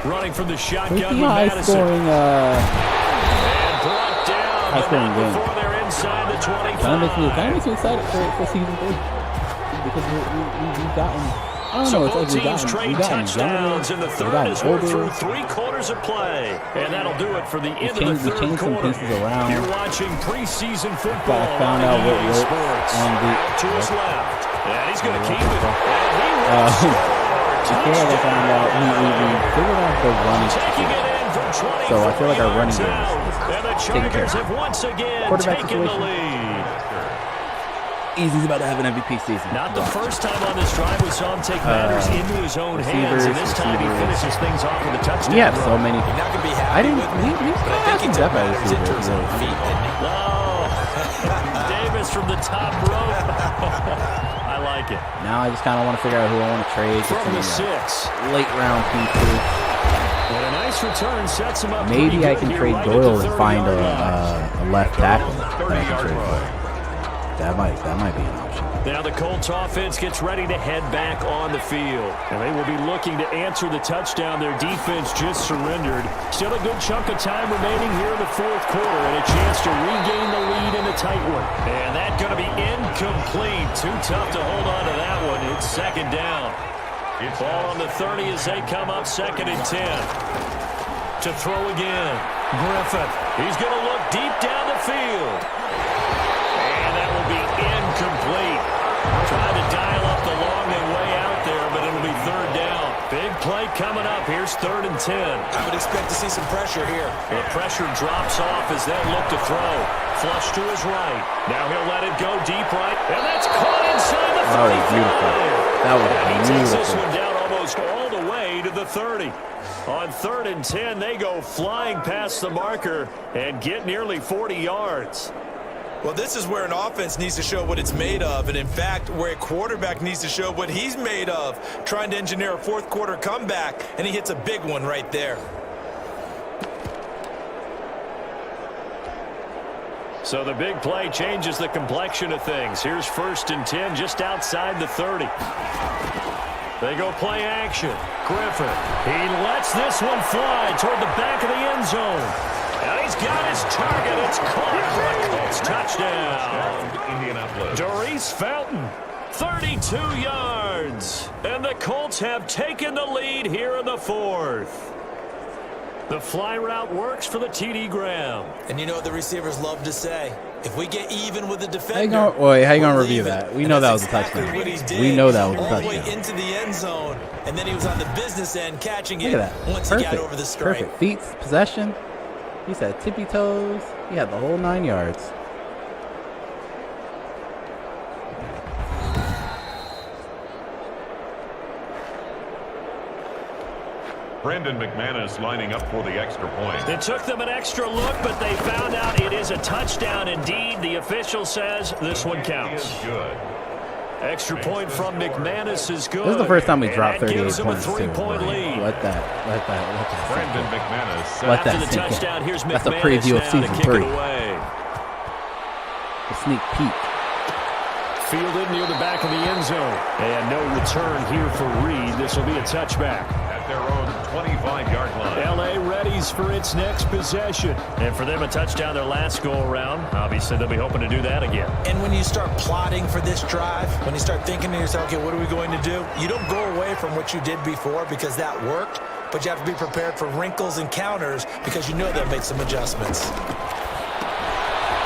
Running from the shotgun pretty with high Madison. Scoring, And brought down, high scoring game. before they're inside the 25. Kind of makes me excited for season 3 because we've gotten. I don't know. It's like we've gotten touchdowns in the third as we're through 3 quarters of play, and that'll do it for the end of the third quarter. Some pieces around. You're watching preseason football. I found out what works on the to his left, and he's going to keep it. And he will score. I feel like I found out we figured out the running situation. So I feel like our running game is taken care of. Quarterback situation. Easy's about to have an MVP season. Not the first time on this drive we saw him take matters into his own hands, and this time he finishes things off with a touchdown. We have so many. You're not going to be happy with me, but I think he took matters into his own feet. Oh, Davis from the top rope. I like it. Now I just kind of want to figure out who I want to trade. From the 6. Late round pieces. And a nice return sets him up. Maybe I can trade Doyle and find a left tackle that I can trade for. That might be an option. Now the Colts offense gets ready to head back on the field. And they will be looking to answer the touchdown. Their defense just surrendered. Still a good chunk of time remaining here in the 4th quarter and a chance to regain the lead in a tight one. And that's going to be incomplete. Too tough to hold on to that one. It's 2nd down. Ball on the 30 as they come up 2nd and 10. To throw again. Griffith. He's going to look deep down the field. That will be incomplete. Trying to dial up the long way out there, but it'll be 3rd down. Big play coming up. Here's 3rd and 10. I would expect to see some pressure here. The pressure drops off as they look to throw. Flush to his right. Now he'll let it go deep right. And that's caught inside the 35. That was beautiful. That was beautiful. He takes this one down almost all the way to the 30. On 3rd and 10, they go flying past the marker and get nearly 40 yards. Well, this is where an offense needs to show what it's made of, and in fact, where a quarterback needs to show what he's made of, trying to engineer a 4th quarter comeback, and he hits a big one right there. So the big play changes the complexion of things. Here's 1st and 10 just outside the 30. They go play action. Griffin, he lets this one fly toward the back of the end zone. And he's got his target. It's caught for a Colts touchdown. Indianapolis. Doris Fountain, 32 yards. And the Colts have taken the lead here in the 4th. The fly route works for the TD Graham. And you know what the receivers love to say? If we get even with the defender, how you gonna review that? We know that was a touchdown. We know that was a touchdown. All the way into the end zone, and then he was on the business end catching it. Look at that. Once Perfect. he got over the stripe. Perfect feet, possession. He said tippy toes. He had the whole 9 yards. Brandon McManus lining up for the extra point. It took them an extra look, but they found out it is a touchdown indeed. The official says this one counts. Good. Extra point from McManus is good. This is the first time we dropped 38 gives him a points too. 3-point lead. Let that. Brandon McManus. Let After that the sink in. touchdown, here's That's a McManus preview of now season to kick 3. it away. A sneak peek. Fielded near the back of the end zone. And no return here for Reed. This will be a touchback. At their own 25-yard line. L.A. readies for its next possession. And for them, a touchdown their last go-around. Obviously, they'll be hoping to do that again. And when you start plotting for this drive, when you start thinking to yourself, okay, what are we going to do? You don't go away from what you did before because that worked, but you have to be prepared for wrinkles and counters because you know they'll make some adjustments.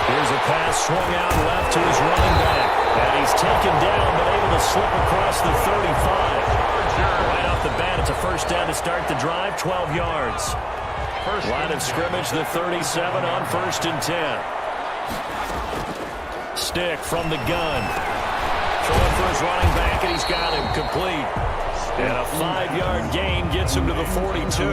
Here's a pass swung out left to his running back. And he's taken down, but able to slip across the 35. Right off the bat, it's a first down to start the drive, 12 yards. Line of scrimmage, the 37 on 1st and 10. stick from the gun. Throwing for his running back, and he's got him complete. And a 5-yard gain gets him to the 42.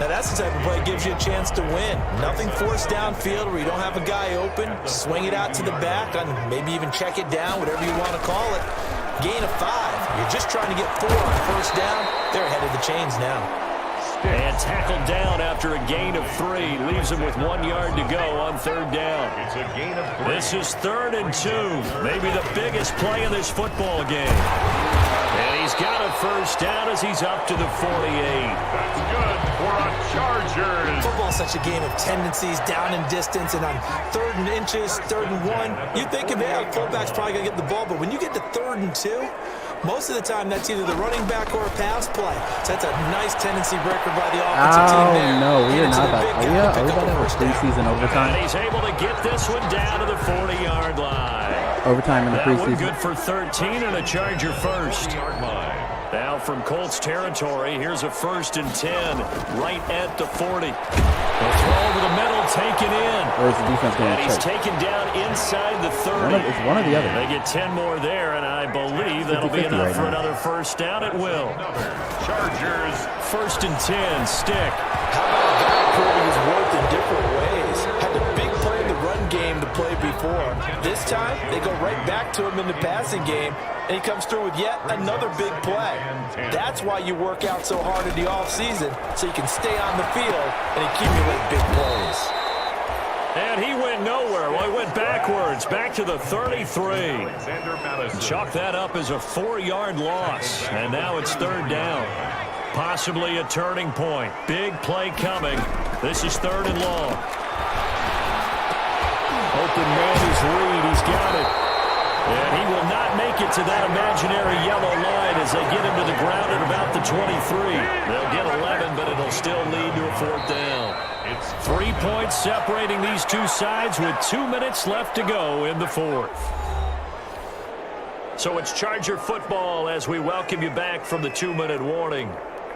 Now that's the type of play that gives you a chance to win. Nothing forced downfield where you don't have a guy open. Swing it out to the back, and maybe even check it down, whatever you want to call it. Gain of 5. You're just trying to get 4 on first down. They're ahead of the chains now. And tackled down after a gain of 3. Leaves him with 1 yard to go on third down. It's a gain of 3. This is 3rd and 2. Maybe the biggest play of this football game. And he's got a first down as he's up to the 48. That's good for a Chargers. Football's such a game of tendencies, down and distance, and on 3rd and inches, 3rd and 1, you think, man, the fullback's probably going to get the ball, but when you get to 3rd and 2, most of the time that's either the running back or a pass play. So that's a nice tendency breaker by the offensive team there. No, we are not about to. Are we about to have a preseason overtime? And he's able to get this one down to the 40-yard line. Overtime in the That one preseason. good for 13 and a Charger first. Now from Colts territory, here's a 1st and 10 right at the 40. The throw over the middle, taken in. Or is the defense going And to he's choke? taken down inside the 30. It's one or the other. They get 10 more there, and I believe that'll be 50-50 enough right for now. another first down. It will. Chargers. 1st and 10, stick. How about a guy proving his worth in different ways? Had a big play in the run game to play before. This time, they go right back to him in the passing game, and he comes through with yet another big play. That's why you work out so hard in the offseason, so you can stay on the field and accumulate big plays. And he went nowhere. Well, he went backwards, back to the 33. Chalk that up as a 4-yard loss, and now it's 3rd down. Possibly a turning point. Big play coming. This is 3rd and long. Open man is Reed. He's got it. And he will not make it to that imaginary yellow line as they get him to the ground at about the 23. They'll get 11, but it'll still lead to a 4th down. It's 3 points separating these two sides with 2 minutes left to go in the 4th. So it's Charger football as we welcome you back from the 2-minute warning.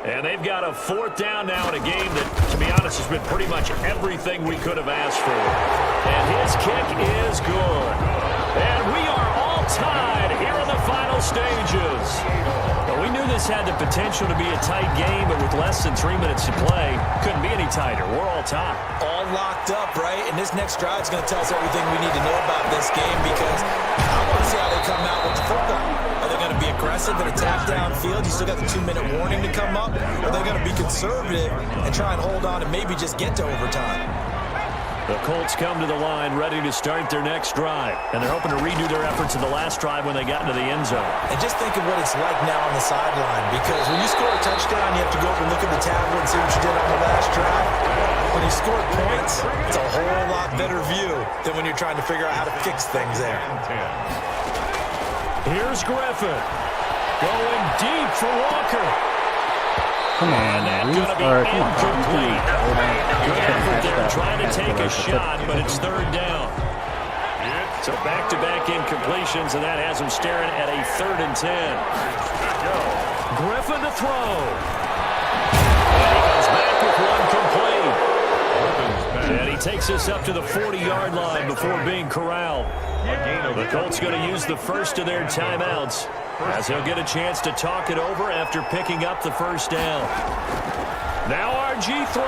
And they've got a 4th down now in a game that, to be honest, has been pretty much everything we could have asked for. And his kick is good. And we are all tied here in the final stages. Well, we knew this had the potential to be a tight game, but with less than 3 minutes to play, couldn't be any tighter. We're all tied. All locked up, right? And this next drive is going to tell us everything we need to know about this game, because I want to see how they come out with the football. Are they going to be aggressive and attack downfield? You still got the 2-minute warning to come up. Or are they going to be conservative and try and hold on and maybe just get to overtime? The Colts come to the line ready to start their next drive. And they're hoping to redo their efforts in the last drive when they got into the end zone. And just think of what it's like now on the sideline, because when you score a touchdown, you have to go over and look at the tablet and see what you did on the last drive. When you score points, it's a whole lot better view than when you're trying to figure out how to fix things there. Here's Griffin. Going deep for Walker. Come on, And that's going to be incomplete. Good effort there trying to take a shot, but it's 3rd down. So back-to-back incompletions, and that has him staring at a 3rd and 10. Griffin to throw. And he comes back with one complete. And he takes us up to the 40-yard line before being corralled. The Colts going to use the first of their timeouts, as he'll get a chance to talk it over after picking up the first down. Now RG3.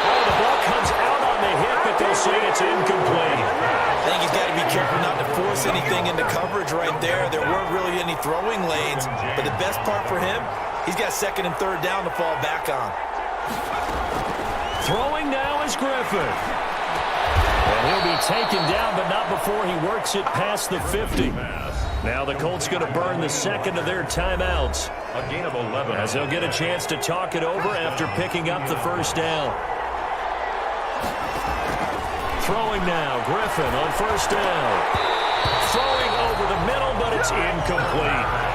Oh, the ball comes out on the hit, but they'll say it's incomplete. I think he's got to be careful not to force anything into coverage right there. There weren't really any throwing lanes, but the best part for him, he's got 2nd and 3rd down to fall back on. Throwing now is Griffin. And he'll be taken down, but not before he works it past the 50. Now the Colts going to burn the 2nd of their timeouts. A gain of 11. As they'll get a chance to talk it over after picking up the first down. Throwing now, Griffin on first down. Throwing over the middle, but it's incomplete.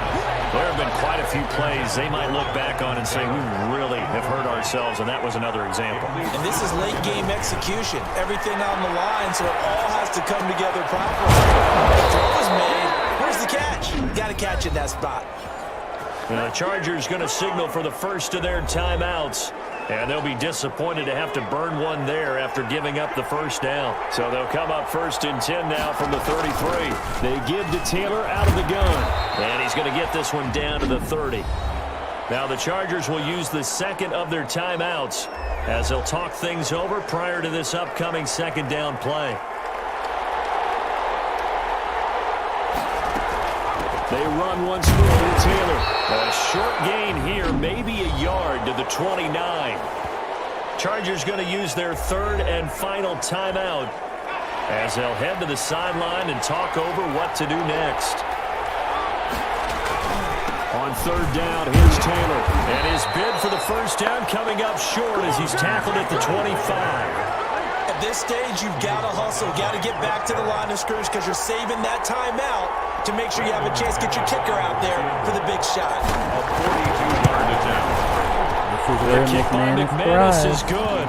There have been quite a few plays they might look back on and say, we really have hurt ourselves, and that was another example. And this is late game execution. Everything on the line, so it all has to come together properly. The throw is made. Where's the catch? Got to catch in that spot. And the Chargers going to signal for the first of their timeouts And they'll be disappointed to have to burn one there after giving up the first down. So they'll come up 1st and 10 now from the 33. They give to Taylor out of the gun. And he's going to get this one down to the 30. Now the Chargers will use the second of their timeouts as they'll talk things over prior to this upcoming 2nd down play. They run once more to Taylor. A short gain here, maybe a yard to the 29. Chargers going to use their 3rd and final timeout as they'll head to the sideline and talk over what to do next. On 3rd down, here's Taylor. And his bid for the first down coming up short as he's tackled at the 25. At this stage, you've got to hustle. Got to get back to the line of scrimmage because you're saving that timeout to make sure you have a chance to get your kicker out there for the big shot. A 42-yard attempt. This is where The kick by McManus McManus is good.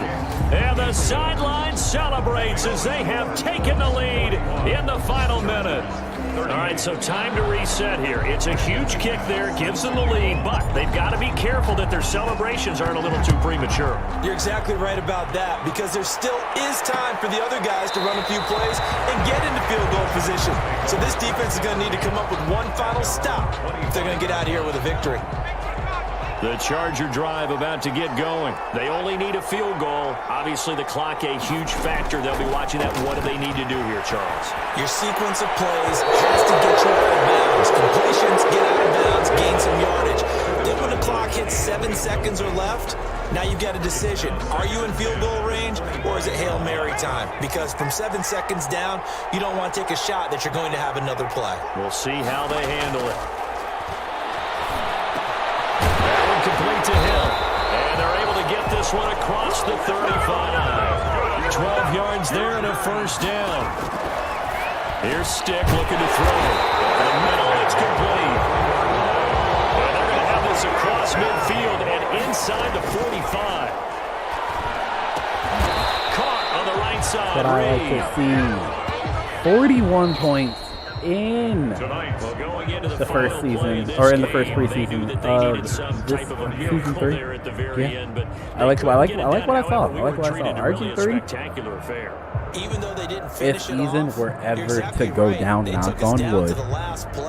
And the sideline celebrates as they have taken the lead in the final minute. All right, so time to reset here. It's a huge kick there, gives them the lead, but they've got to be careful that their celebrations aren't a little too premature. You're exactly right about that because there still is time for the other guys to run a few plays and get into field goal position. So this defense is going to need to come up with one final stop if they're going to get out of here with a victory. The Charger drive about to get going. They only need a field goal. Obviously, the clock a huge factor. They'll be watching that. What do they need to do here, Charles? Your sequence of plays has to get you out of bounds. Completions, get out of bounds, gain some yardage. Then when the clock hits 7 seconds or left, now you've got a decision. Are you in field goal range or is it Hail Mary time? Because from 7 seconds down, you don't want to take a shot that you're going to have another play. We'll see how they handle it. Complete to Hill, and they're able to get this one across the 35. 12 yards there and a first down. Here's Stick looking to throw. In the middle, it's complete. And they're going to have this across midfield and inside the 45. Caught on the right side. But I like to see 41 points in the first season, or in the first preseason of this season 3. Yeah, I like what I saw. RG3. Even though they didn't finish If Eason were ever to go down, knock on wood.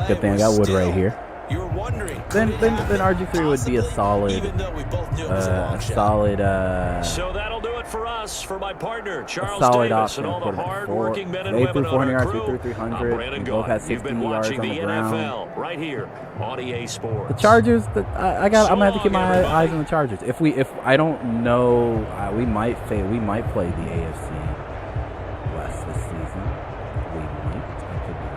Good thing I got wood right here. Then RG3 would be a solid, So that'll do it for us. For my partner, Charles solid Davis, option. and all the hard-working men and They women threw 400 on yards, the we crew. threw 300. I'm Brandon We both had Gaudin. You've 60 been yards watching on the the ground. NFL right here on EA Sports. The Chargers, I'm gonna have to keep my eyes on the Chargers. If I don't know, we might play the AFC West this season. We might. I could be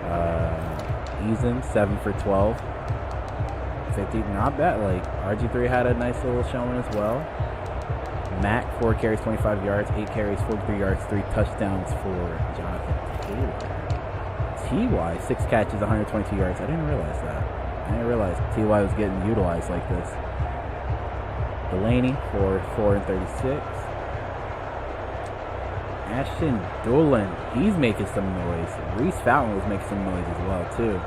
wrong. Eason 7 for 12, 50. Not bad. Like RG3 had a nice little showing as well. Mac 4 carries, 25 yards, 8 carries, 43 yards, 3 touchdowns for Jonathan Taylor. TY 6 catches, 122 yards. I didn't realize that. I didn't realize TY was getting utilized like this. Delaney for 4 and 36. Ashton Doolin, he's making some noise. Reese Fountain was making some noise as well too.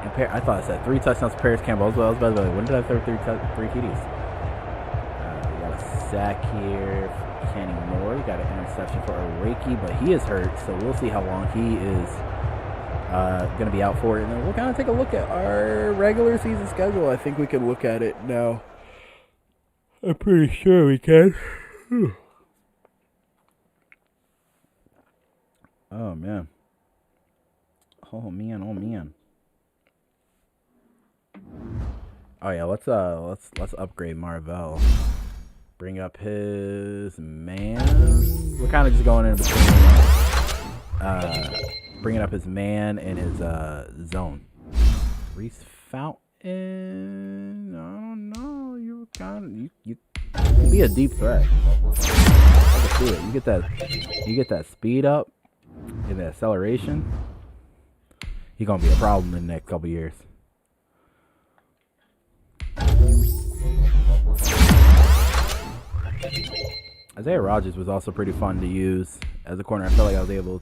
And I thought I said 3 touchdowns for Paris Campbell. I was about to be like, when did I throw 3 TDs? We got a sack here for Kenny Moore. We got an interception for Araki, but he is hurt, so we'll see how long he is going to be out for it. And then we'll kind of take a look at our regular season schedule. I think we can look at it now. I'm pretty sure we can. Oh man. Oh man. Oh yeah, let's upgrade Marvell. Bring up his man. We're kind of just going in between bringing up his man and his zone. Reese Fountain. I don't know. You can be a deep threat. I can see it. You get that speed up and the acceleration. He's gonna be a problem in the next couple years. Isaiah Rodgers was also pretty fun to use as a corner. I felt like I was able.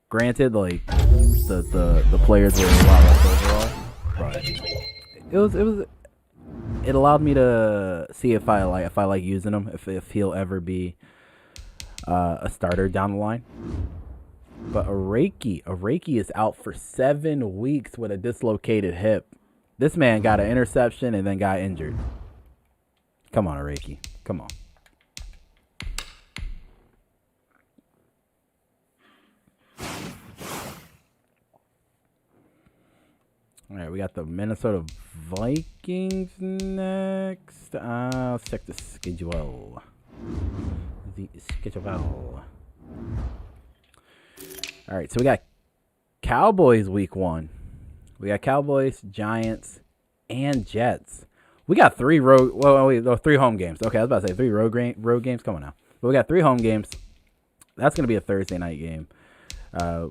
Granted, like the players were a lot less overall, but it was it allowed me to see if I like using him, if he'll ever be a starter down the line. But Araki is out for 7 weeks with a dislocated hip. This man got an interception and then got injured. Come on, Araki. Come on. All right, we got the Minnesota Vikings next. Let's check the schedule. All right, so we got Cowboys week 1. We got Cowboys, Giants, and Jets. We got 3 home games. Okay, I was about to say 3 road games. Come on now. But we got 3 home games. That's going to be a Thursday night game.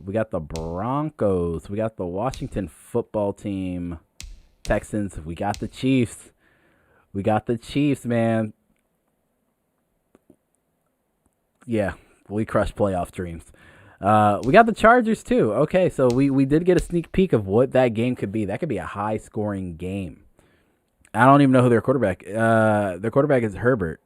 We got the Broncos. We got the Washington football team. Texans. We got the Chiefs. We got the Chiefs, man. Yeah, we crushed playoff dreams. We got the Chargers, too. Okay, so we did get a sneak peek of what that game could be. That could be a high-scoring game. I don't even know who their quarterback. Their quarterback is Herbert.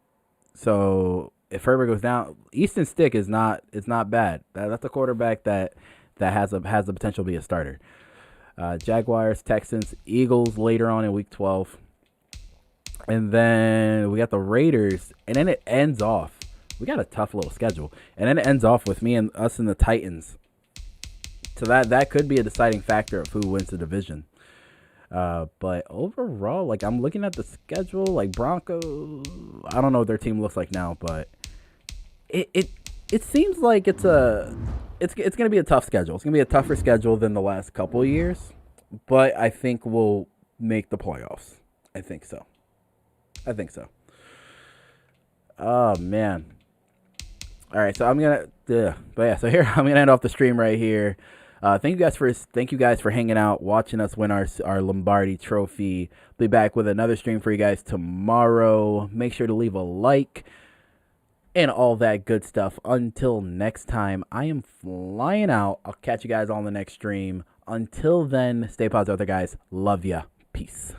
So if Herbert goes down, Easton Stick is not bad. That's a quarterback that has the potential to be a starter. Jaguars, Texans, Eagles later on in week 12. And then we got the Raiders, and then it ends off. We got a tough little schedule. And then it ends off with us and the Titans. So that could be a deciding factor of who wins the division. But overall, like, I'm looking at the schedule, like Broncos, I don't know what their team looks like now, but it seems like it's going to be a tough schedule. It's going to be a tougher schedule than the last couple of years, but I think we'll make the playoffs. I think so. Oh, man. All right, so I'm going to, so here, I'm going to end off the stream right here. Thank you guys for hanging out, watching us win our Lombardi trophy. Be back with another stream for you guys tomorrow. Make sure to leave a like and all that good stuff. Until next time, I am flying out. I'll catch you guys on the next stream. Until then, stay positive out there, guys. Love ya. Peace.